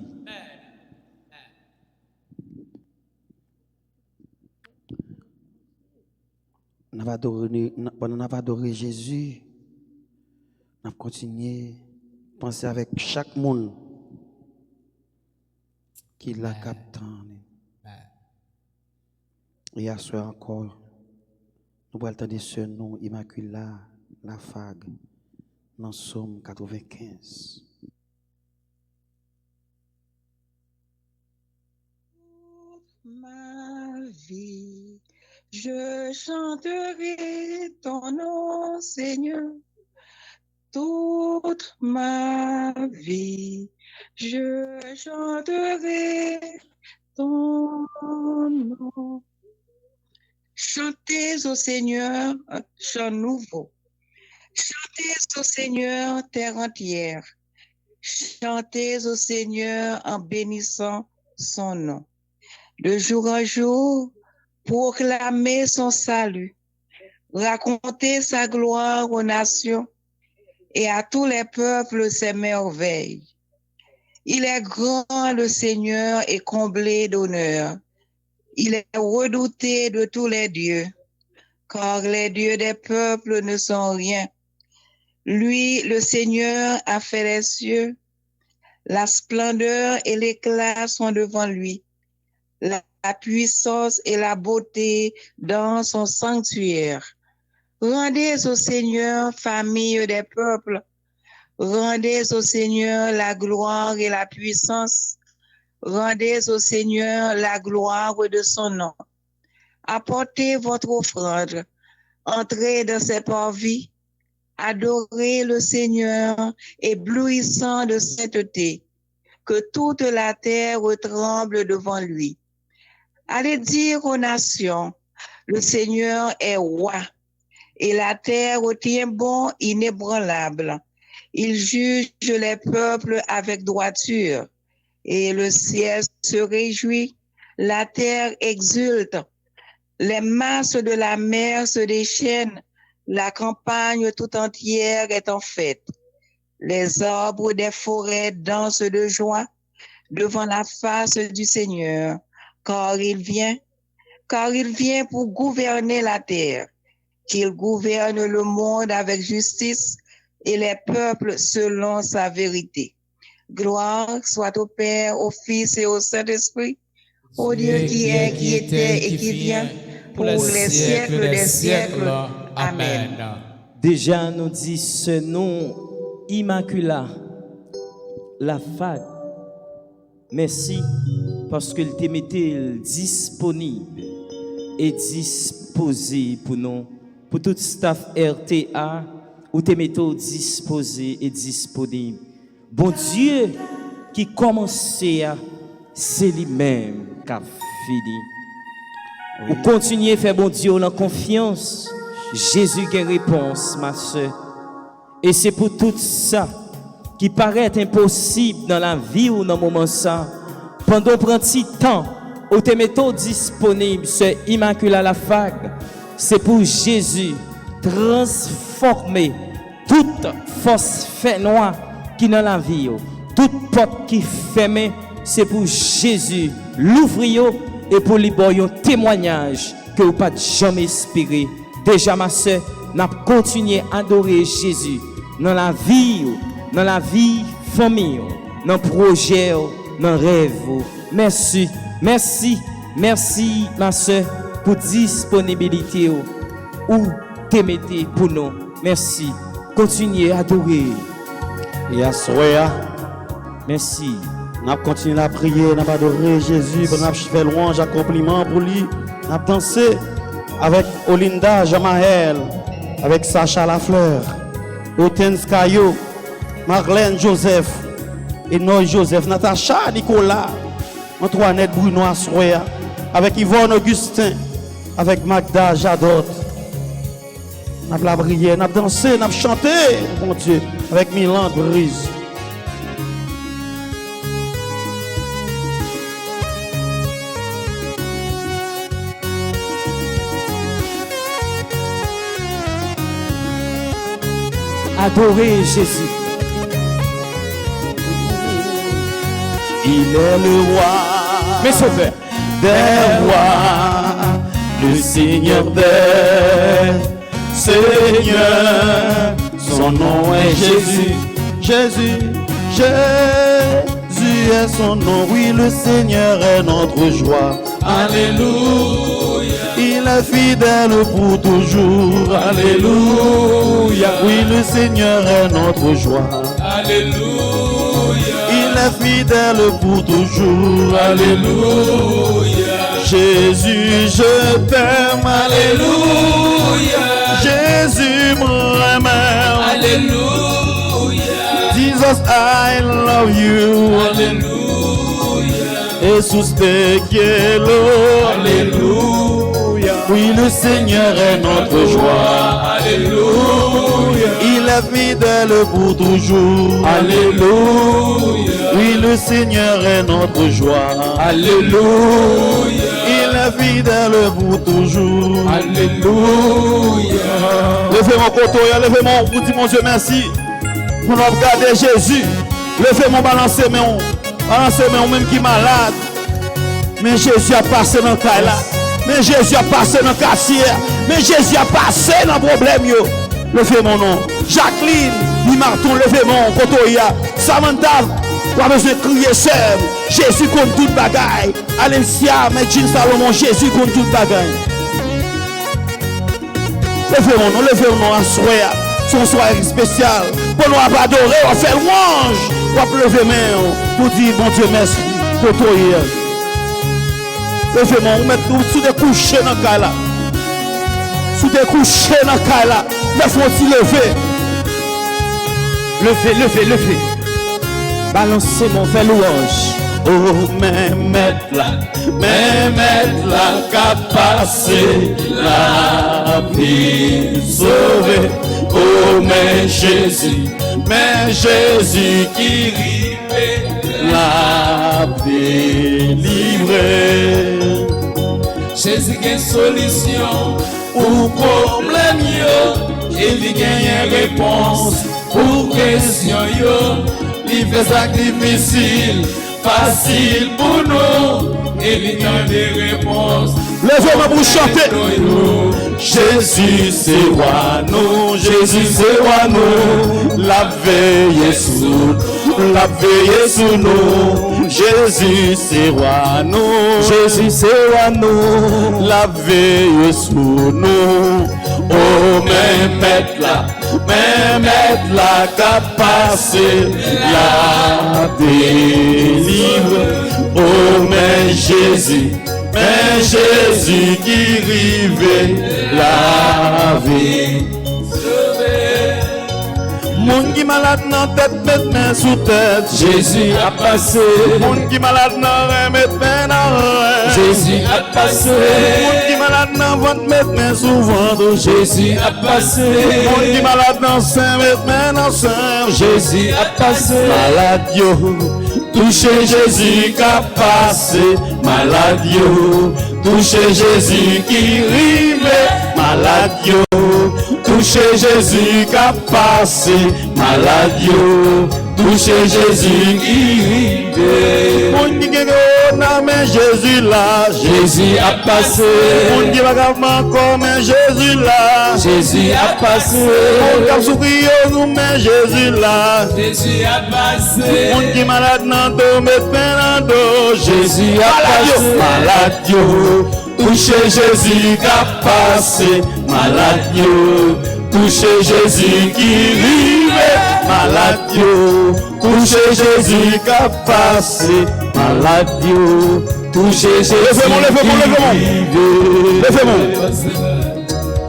Nous avons adoré Jésus. Nous avons continué à penser avec chaque monde qui l'a capté. Et à ce encore, nous allons entendre ce nom Immacula la Fag dans Somme 95. Ma vie, je chanterai ton nom, Seigneur. Toute ma vie, je chanterai ton nom. Chantez au Seigneur un chant nouveau. Chantez au Seigneur terre entière. Chantez au Seigneur en bénissant son nom. De jour en jour, proclamez son salut. Racontez sa gloire aux nations et à tous les peuples ses merveilles. Il est grand le Seigneur et comblé d'honneur. Il est redouté de tous les dieux, car les dieux des peuples ne sont rien. Lui, le Seigneur, a fait les cieux. La splendeur et l'éclat sont devant lui. La puissance et la beauté dans son sanctuaire. Rendez au Seigneur, famille des peuples. Rendez au Seigneur la gloire et la puissance. Rendez au Seigneur la gloire de son nom. Apportez votre offrande. Entrez dans ses parvis. Adorez le Seigneur, éblouissant de sainteté. Que toute la terre tremble devant lui. Allez dire aux nations, le Seigneur est roi. Et la terre tient bon, inébranlable. Il juge les peuples avec droiture. Et le ciel se réjouit, la terre exulte. Les masses de la mer se déchaînent, la campagne tout entière est en fête. Les arbres des forêts dansent de joie devant la face du Seigneur, car il vient pour gouverner la terre, qu'il gouverne le monde avec justice et les peuples selon sa vérité. Gloire soit au Père, au Fils et au Saint-Esprit, au Dieu qui est, qui était et qui vient, pour les siècles des siècles. Amen. Déjà nous dit ce nom Immacula, la Fag. Merci parce qu'il te mettait disponible et disposé pour nous, pour tout staff RTA, où te mettez disposé et disponible. Bon Dieu qui commençait, c'est lui-même qui a fini. Vous continuez à faire bon Dieu en confiance. Jésus qui réponse, ma soeur. Et c'est pour tout ça qui paraît impossible dans la vie ou dans le moment ça. Pendant un petit temps, où te mettez disponible, ce Immacula la Fag, c'est pour Jésus transformer toute force fait noire qui dans la vie, toute porte qui ferme, c'est pour Jésus l'ouvrir et pour lui donner un témoignage que vous pas jamais espéré. Déjà, ma soeur, n'a continué à adorer Jésus dans la vie famille, dans le projet, dans le rêve. Merci, merci, merci, ma soeur, pour disponibilité ou t'aimer pour nous. Merci. Continuez à adorer. Et à soya, Merci. nous avons continué à prier, nous avons adoré Jésus, nous avons fait louange, accomplissement pour lui. Nous avons dansé avec Olinda Jamaël, avec Sacha Lafleur, Hortense Caillot, Marlène Joseph, Enoy Joseph, Natacha Nicolas, Antoinette Bruno Assoya, avec Yvonne Augustin, avec Magda Jadot. Nous avons prié, nous avons dansé, nous avons chanté, mon Dieu, avec Milan Brise. Adorez Jésus. Il est le roi Mes sauveurs. des rois, le Seigneur des Seigneurs. Son nom est Jésus, Jésus, Jésus est son nom. Oui, le Seigneur est notre joie. Alléluia. Il est fidèle pour toujours. Alléluia. Oui, le Seigneur est notre joie. Alléluia. Il est fidèle pour toujours. Alléluia. Jésus, je t'aime. Alléluia. Jésus, me Alléluia. Jesus, I love you. Alléluia. Jesus te quiero. Alléluia. Oui, le Seigneur est notre joie. Alléluia. Il est fidèle pour toujours. Alléluia. Oui, le Seigneur est notre joie. Alléluia. Il est fidèle pour toujours. Alléluia. Levez mon coteau, levez mon, vous dites mon Dieu merci. Pour nous regarder Jésus. Levez mon balancer mon même qui est malade. Mais Jésus a passé dans le cas là. Mais Jésus a passé dans le quartier. Mais Jésus a passé dans le problème. Yo. Levez mon nom. Jacqueline, Di Marton, levez mon kotoya. Samantha, pas besoin de crier seul. Jésus compte toute bagaille. Alencia, Medjin Salomon, Jésus compte toute bagaille. Levez mon nom, à soir. Son soirée spécial. Pour nous adorer, on fait louange. On va lever main pour dire bon Dieu merci. Kotoya. Levez mon, on met sous des couchés dans le cas là. Sous des couchés dans le cas là. Mais faut aussi lever. Levez. Balancez mon fait louange. Oh, mais mettre la capacité, la vie sauvée. Oh, mais Jésus qui rive la délivrer. Jésus qui a une solution pour problème yo. Il y a une réponse pour question yo. Il fait ça difficile, facile pour nous. Il y a des réponses. Levez-moi pour chanter. Jésus c'est roi nous, Jésus c'est roi nous. La veille sous nous. Jésus c'est roi nous, Jésus c'est roi nous. La veille sous nous. Oh mais mettre la capacité, la délivre. Oh mais Jésus qui rive la vie. Moun qui malade dans tête, mettre main sous tête. Jésus a passé. Moun qui malade dans rein, mettre main dans rein. Jésus a passé. Moun qui malade dans ventre, mettre main sous ventre. Jésus a passé. Moun qui malade dans sein, mettre main dans sein. Jésus a passé. Malade yo, touchez Jésus qui a passé. Malade yo, touchez Jésus qui rive. Malade yo, touchez Jésus qui a passé. Malade yo, touchez Jésus qui rive. Moun qui gagne corona, mais Jésus là. Jésus a passé. Moun qui va encore, mais Jésus là. Jésus a passé. Moun qui souffrir, nous, mais Jésus là. Jésus a passé. Moun qui malade nan dos, met pain nan dos. Jésus a passé. Malade yo, touché Jésus qui a passé. Malade yo, touché Jésus qui rive. Malade yo, touché Jésus qui a passé. Malade yo, touché Jésus qui rive.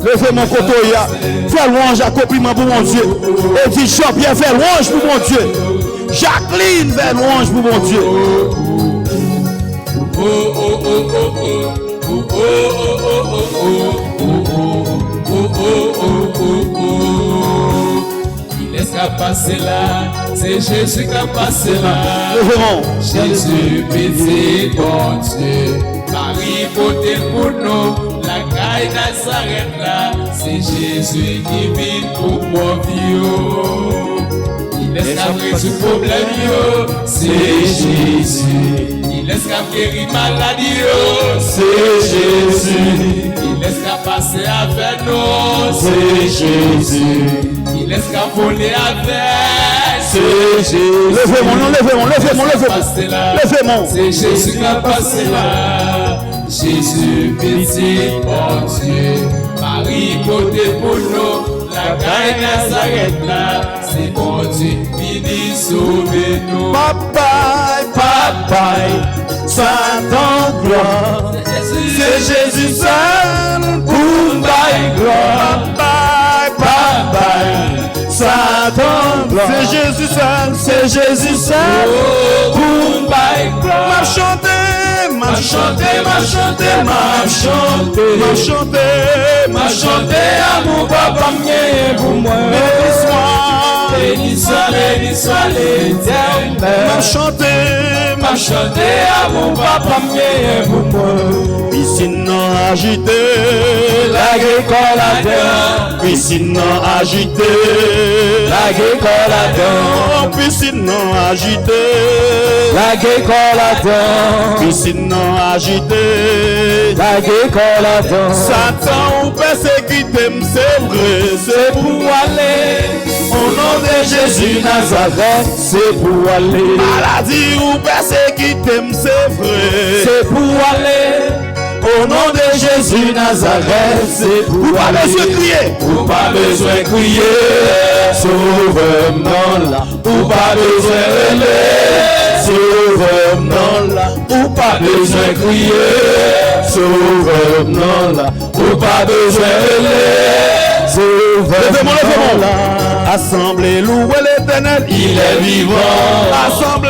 Levez mon côté, fais louange à compliment pour mon Dieu. Et dit Jean-Pierre, fais louange pour mon Dieu. Jacqueline, fais louange pour mon Dieu. Il laisse qu'à passer là, c'est Jésus qui a passé là. Levez-moi. Jésus, petit bon Dieu, Marie, côté pour nous, la caille Nazareth là, c'est Jésus qui vit pour mon vieux. Il laisse qu'à résoudre problème yo, c'est Jésus. Il laisse qu'à guérir maladie yo, c'est Jésus. Il laisse qu'à passer avec nous, c'est Jésus. Il laisse qu'à voler avec, c'est Jésus. Levez-moi. C'est Jésus qui a passé là. Jésus, petit bon Dieu. Marie, côté pour nous. La caille Nazareth là. C'est bon Dieu, vini sauver nous. Papa, Satan gloire. C'est Jésus seul pour ma gloire. Papa, Satan gloire. C'est Jésus seul pour ma gloire. M'a chanté à mon papa mien pour moi. Béni soit l'Éternel. M'a chanté à mon papa mien pour moi. Piscine non agité, l'agricole à terre. Piscine non agité, l'agricole à terre. Piscine non agité, l'agricole à terre. Piscine non agité, l'agricole à terre. Satan ou persécuté, c'est vrai, c'est pour aller. Au nom de Jésus Nazareth, c'est pour aller. Maladie ou persécuté, c'est vrai, c'est pour aller. Au nom de Jésus Nazareth, c'est pour aller. Pas besoin de crier. Ou pas besoin de crier. Sauve-moi là. Ou pas besoin de rêver. Sauve-moi là. Ou pas besoin de crier. Sauve-moi là. Ou pas besoin de rêver. Sauve-moi là. Assemblée, louez l'Éternel, il est vivant. Assemblée,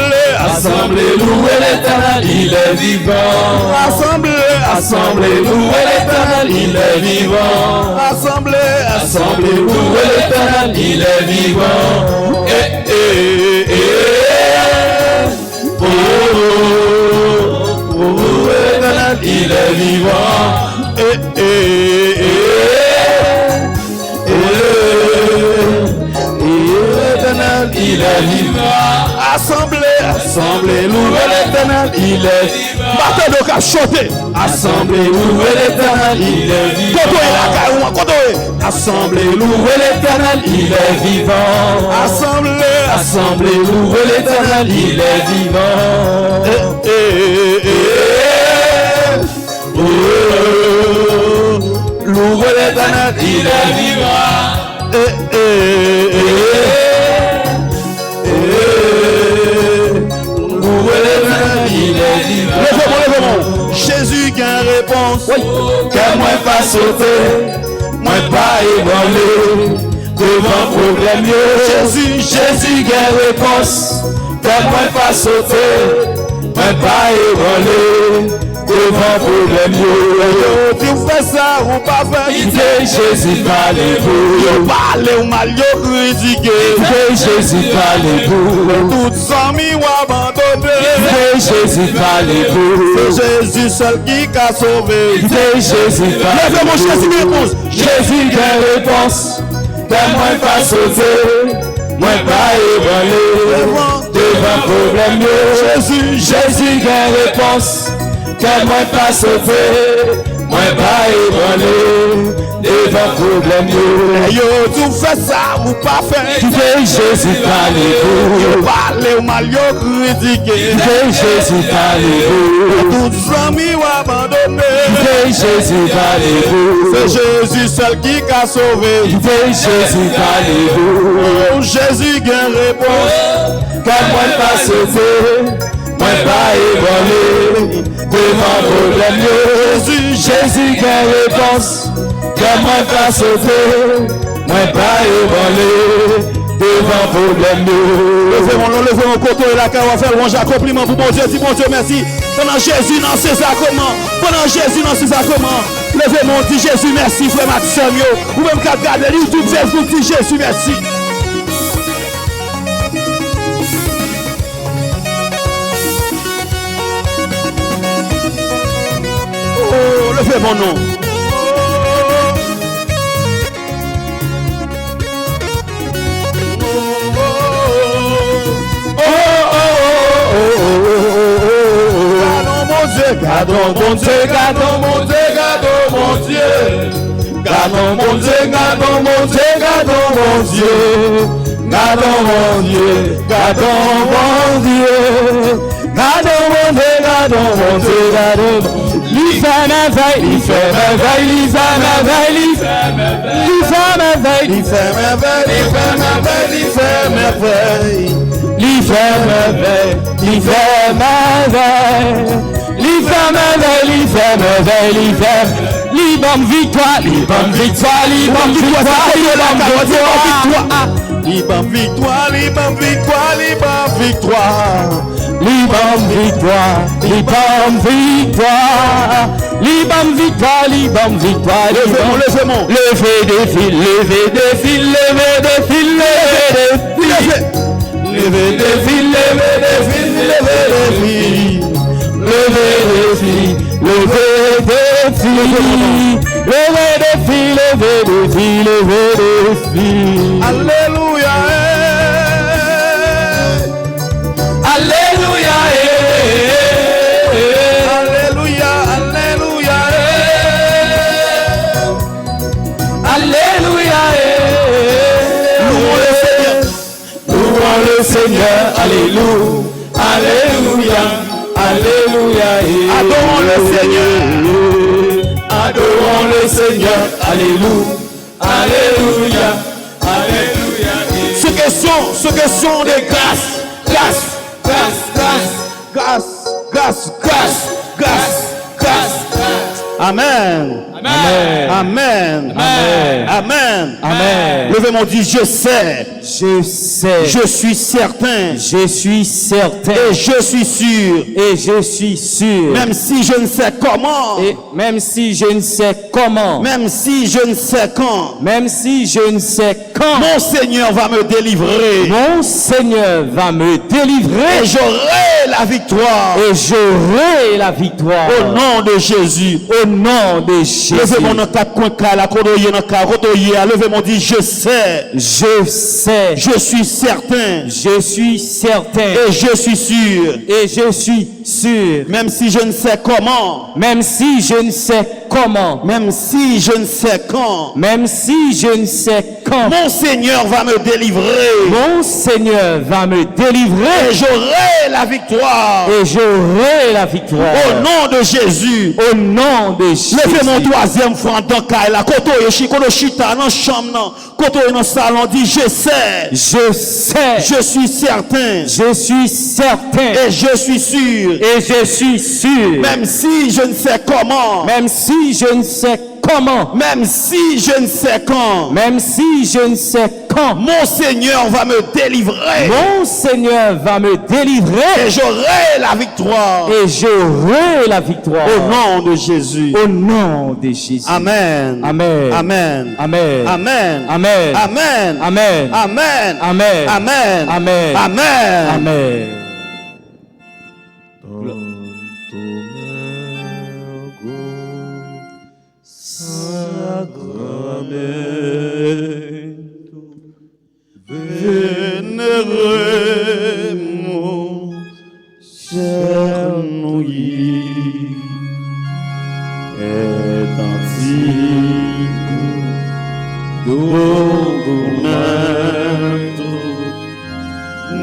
louez l'Éternel, il est vivant. Assemblée, louez l'Éternel, il est vivant. Assemblée, louez l'Éternel, il est vivant. Louez l'Éternel, il est vivant. Il est vivant. Assemblée, louez l'Éternel, il est vivant. Battez donc à chanter. Assemblée, louez l'Éternel, il est vivant. Assemblée, louez l'Éternel, il est vivant. Assemblée, louez l'Éternel, il est vivant. Louez l'Éternel, il est vivant. Levez-moi. Jésus qui a réponse. Que moi pas sauter, moi pas ébranler. Devant problème, Jésus qui a réponse. Que moi pas sauter, moi pas ébranler. Devant problème, tu fais ça ou pas faire. Jésus parlez-vous. Parlez ou mal, critiqué. Jésus parlez-vous. Toutes amis ou abandonné. Jésus parlez-vous. C'est Jésus seul qui a sauvé. Jésus parlez-vous. Jésus qui a réponse. Que moi pas sauter, moi pas ébranler. devant problème Jésus, Jésus gagne réponse. Que moi pas sauvé, moi pas ébranlé. Devant problème Yo, tu fais ça ou pas faire. Tu fais Jésus parler Yo, parler ou mal, yo critiquer. Tu fais Jésus parler Tous amis ou abandonné. Tu fais Jésus parler C'est Jésus seul qui a sauvé. Tu fais Jésus parler Oh, Jésus gagne réponse. Quand moi pas sauvé, moi pas ébranlé. Devant problème Jésus, Jésus gagne réponse. Quand moi pas sauvé, moi pas ébranlé. Devant problème Levez mon côté et la carrière, on va faire un accomplissement pour mon Dieu. Dis mon Dieu merci. Pendant Jésus dans ses sacrements. Pendant Jésus dans ses sacrements. Levez mon dit Jésus merci, frère Maxime. Ou même qu'à garder YouTube, Facebook, dit Jésus merci. Oh, levez mon nom. Gardons mon Dieu, gardons mon Dieu, gardons mon Dieu. Gardons mon Dieu, gardons mon Dieu, gardons mon Dieu. Gardons mon Dieu, gardons mon Dieu. Gardons mon Dieu, gardons mon Dieu, gardons mon Dieu. Lui fait merveille, lui fait merveille, lui fait merveille, lui fait merveille, lui fait merveille, lui fait merveille, lui fait merveille. Lui fait merveille, lui fait merveille. Lui fait merveille, lui fait merveille, lui fait libre victoire, libre victoire, libre victoire, libre victoire, Libre victoire, libre victoire, libre victoire, libre victoire, libre victoire, libre victoire, levez mon. levez des fils, levez des fils, levez des fils, levez des fils, levez des fils, levez des fils, levez des fils, levez des fils, levez des fils, levez des fils, levez des fils. Alléluia. Alléluia. Alléluia, alléluia. Alléluia. Louons le Seigneur. Alléluia. Alléluia. Alléluia. Adorons le Seigneur. Adorons le Seigneur. Alléluia. Alléluia. Alléluia. Ce que sont des grâces. Amen. Amen. Amen. Amen. Amen. Amen. Levez mon dit, je sais. Je sais. Je suis certain. Je suis certain. Et je suis sûr. Et je suis sûr. Même si je ne sais comment. Et même si je ne sais comment. Même si je ne sais quand. Même si je ne sais quand. Mon Seigneur va me délivrer. Mon Seigneur va me délivrer. Et j'aurai la victoire. Et j'aurai la victoire. Au nom de Jésus. Au nom de Jésus. Levez mon nom quatre coins la kodoye dans ka kodoye. Levez mon dit je sais. Je sais. Je suis certain. Je suis certain. Et je suis sûr. Et je suis sûr. Même si je ne sais comment. Même si je ne sais comment. Même si je ne sais quand. Même si je ne sais quand. Mon Seigneur va me délivrer. Mon Seigneur va me délivrer. Et j'aurai la victoire. Et j'aurai la victoire. Au nom de Jésus. Au nom de Jésus. Levez mon troisième front dans la koto yeshiko no chita dans chambre koto dans salon dit je sais. Je sais. Je suis certain. Je suis certain. Et je suis sûr. Et je suis sûr. Même si je ne sais comment. Même si je ne sais comment. Même si je ne sais quand. Même si je ne sais quand. Mon Seigneur va me délivrer. Mon Seigneur va me délivrer. Et j'aurai la victoire. Et j'aurai la victoire. Au nom de Jésus. Au nom de Jésus. Amen. Amen. Amen. Amen. Amen. Amen. Amen. Amen. Amen. Amen. Amen. Amen. Amen. Amen. Vénérez-moi. documento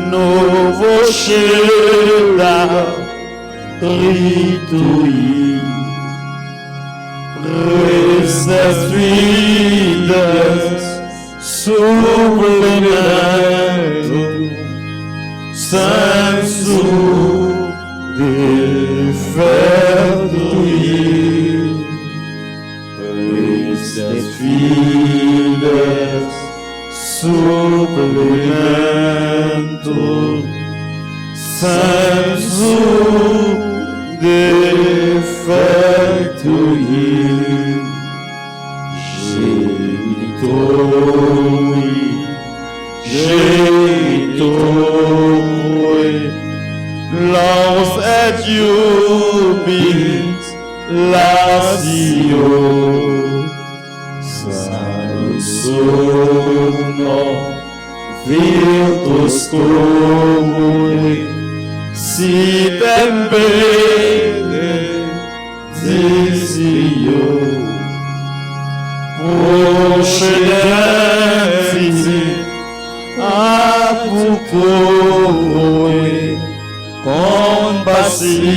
novo chega ritui restituídas suplemento senso defetuir restituídas suplemento senso defetuir Genitori, laus et iubit latio, salsono virtus comuni, sitem bene disio, procedenti apucoe compasilla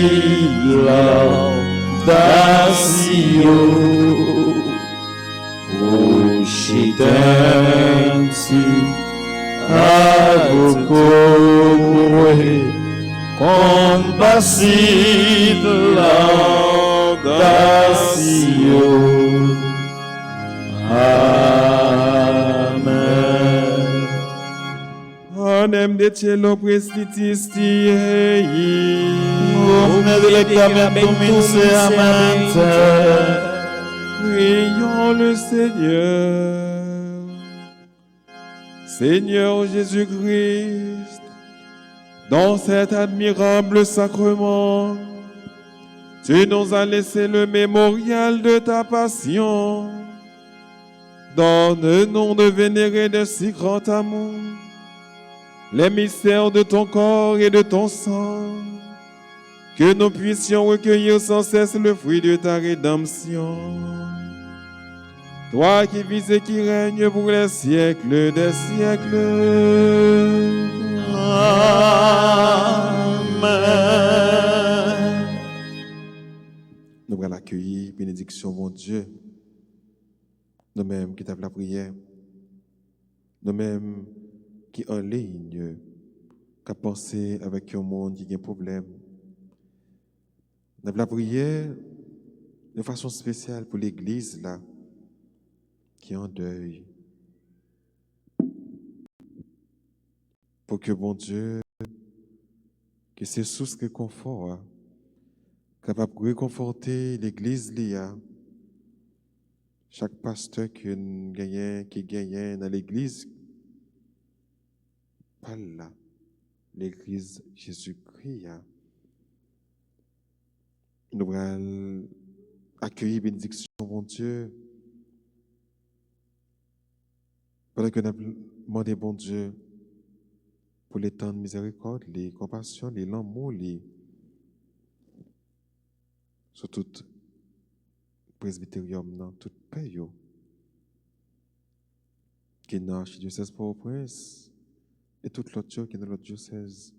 dacio procedenti apucoe compasilla dacio. Amen. Onem de cielo prestitisti ei. Omne delectamentum in seamente. Prions le Seigneur. Seigneur Jésus-Christ, dans cet admirable sacrement, tu nous as laissé le mémorial de ta passion. Donne-nous de vénérer de si grand amour les mystères de ton corps et de ton sang, que nous puissions recueillir sans cesse le fruit de ta rédemption. Toi qui vis et qui règnes pour les siècles des siècles. Amen. Nous allons accueillir bénédiction, mon Dieu. Nous-mêmes qui t'avons la prière. Nous-mêmes qui en ligne, qui a pensé avec un monde qui a un problème. Nous avons la prière de façon spéciale pour l'Église là, qui est en deuil. Pour que, bon Dieu, que ces sources de confort, capable de réconforter l'Église là. Chaque pasteur qui gagne dans l'Église, pas là, l'Église Jésus-Christ. Nous allons accueillir bénédiction, mon Dieu. Pendant que nous demandons, bon Dieu, pour les temps de miséricorde, les compassions, les l'amour, sur tout presbytérium, dans toute paix, qui est dans l'archidiocèse Port-au-Prince et toute l'autre qui est dans l'autre diocèse.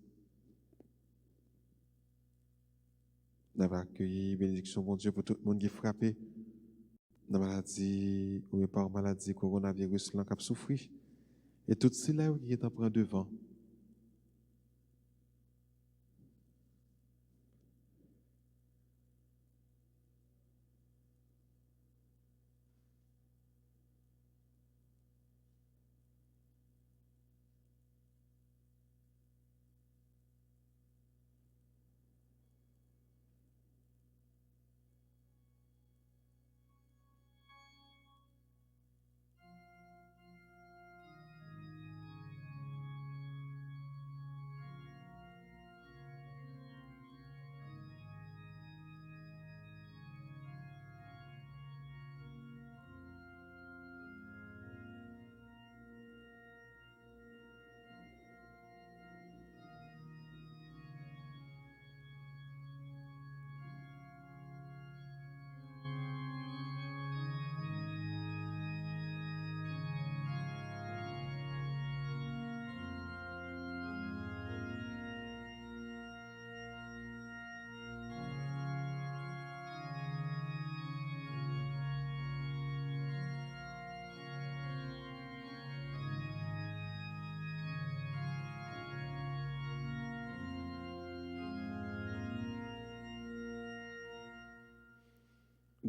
Nous avons accueilli bénédiction, mon Dieu, pour tout le monde qui est frappé dans la maladie ou par maladie coronavirus qui a souffert. Et tout cela qui est en train devant.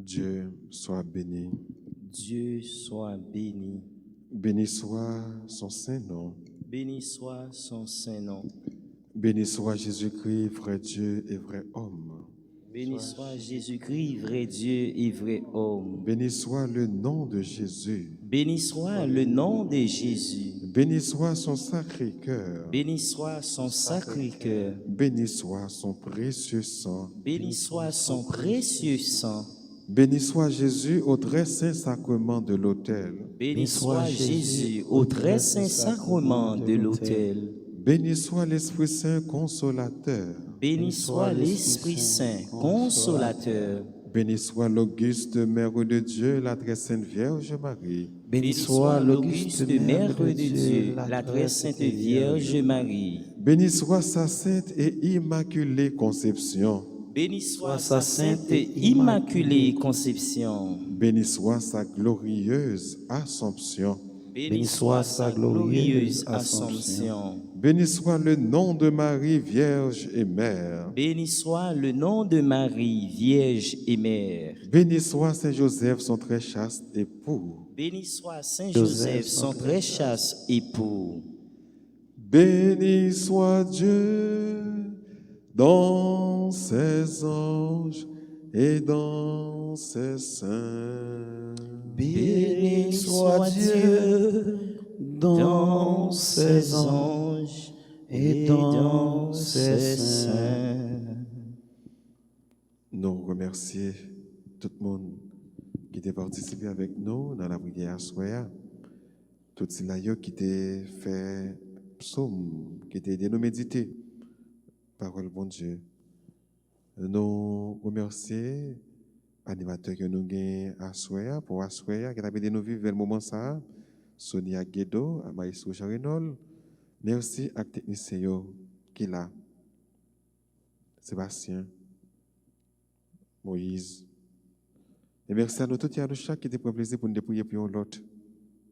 Dieu soit béni. Dieu soit béni. Béni soit son saint nom. Béni soit son saint nom. Béni soit Jésus-Christ, vrai Dieu et vrai homme. Béni soit Jésus-Christ, vrai Dieu et vrai homme. Béni soit le nom de Jésus. Béni soit le nom de Jésus. Béni soit son sacré cœur. Béni soit son sacré cœur. Béni soit son précieux sang. Béni soit son précieux sang. Béni soit Jésus au très saint sacrement de l'autel. Béni soit Jésus au très saint sacrement de l'autel. Béni soit l'Esprit Saint consolateur. Béni soit l'Esprit Saint consolateur. Béni soit l'auguste Mère de Dieu, la très sainte Vierge Marie. Béni soit l'auguste Mère de Dieu, la très sainte Vierge Marie. Béni soit sa sainte et immaculée conception. Béni soit sa sainte et immaculée conception. Béni soit sa glorieuse Assomption. Béni soit sa glorieuse Assomption. Béni soit le nom de Marie, Vierge et Mère. Béni soit le nom de Marie, Vierge et Mère. Béni soit Saint Joseph, son très chaste époux. Béni soit Saint Joseph, son très chaste époux. Béni soit Dieu dans ses anges et dans ses saints. Béni soit Dieu dans ses anges et dans ses saints. Nous remercions tout le monde qui a participé avec nous dans la prière à soir. Tout ceux qui ont fait psaume, qui ont aidé nous méditer. Parole bon Dieu. Nous remercions animateurs que nous avons à soir, pour à soir, qui ont aidé nous vivre le moment ça. Sonia Guedo, Maïsou Charinol. Merci à technicien qui est là. Sébastien, Moïse. Et merci à nous tous et à nous chaque qui était pour plaisir pour nous prier pour l'autre.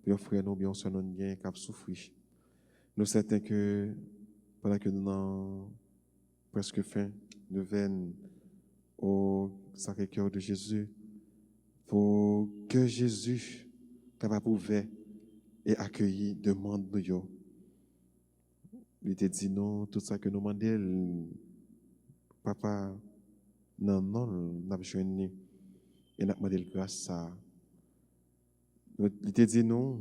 Pour frère nous, bien sûr, nous bien cap souffrir. Nous sommes certains que pendant que nous avons presque fin, nous venons au Sacré-Cœur de Jésus pour que Jésus capable ouvert et accueilli demande nous. Il te dit non, tout ça que nous demandons, papa, non, nous avons besoin et nous avons demandé grâce à ça. Il te dit non,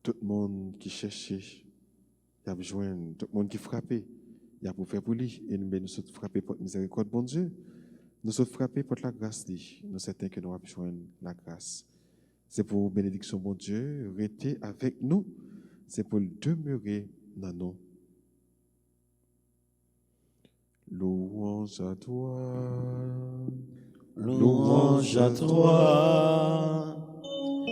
tout le monde qui cherchait, il a besoin, tout le monde qui frappait, il a pour faire pour lui. Et nous sommes frappés pour la miséricorde, bon Dieu. Nous sommes frappés pour la grâce, nous sommes certains que nous avons besoin de la grâce. C'est pour bénédiction, bon Dieu, rester avec nous. C'est pour demeurer dans nous. Louange à toi. Louange à toi.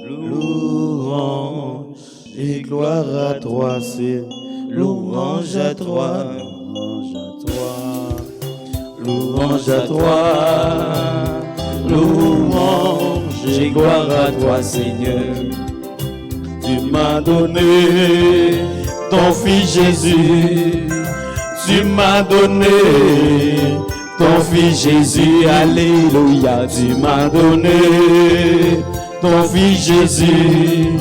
Louange et gloire à toi, c'est louange à toi. Louange à toi. Louange à toi. Louange et gloire à toi, Seigneur. Tu m'as donné ton Fils Jésus. Tu m'as donné ton Fils Jésus. Alléluia. Tu m'as donné ton Fils Jésus.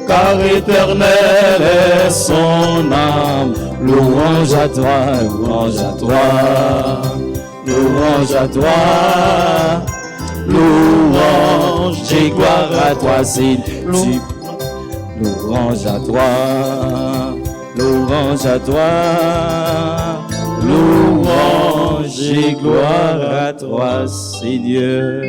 Car éternel est son âme. Louange à toi, louange à toi. Louange à toi. Louange et gloire à toi, c'est louange à toi, louange à toi, louange et gloire à toi, Seigneur.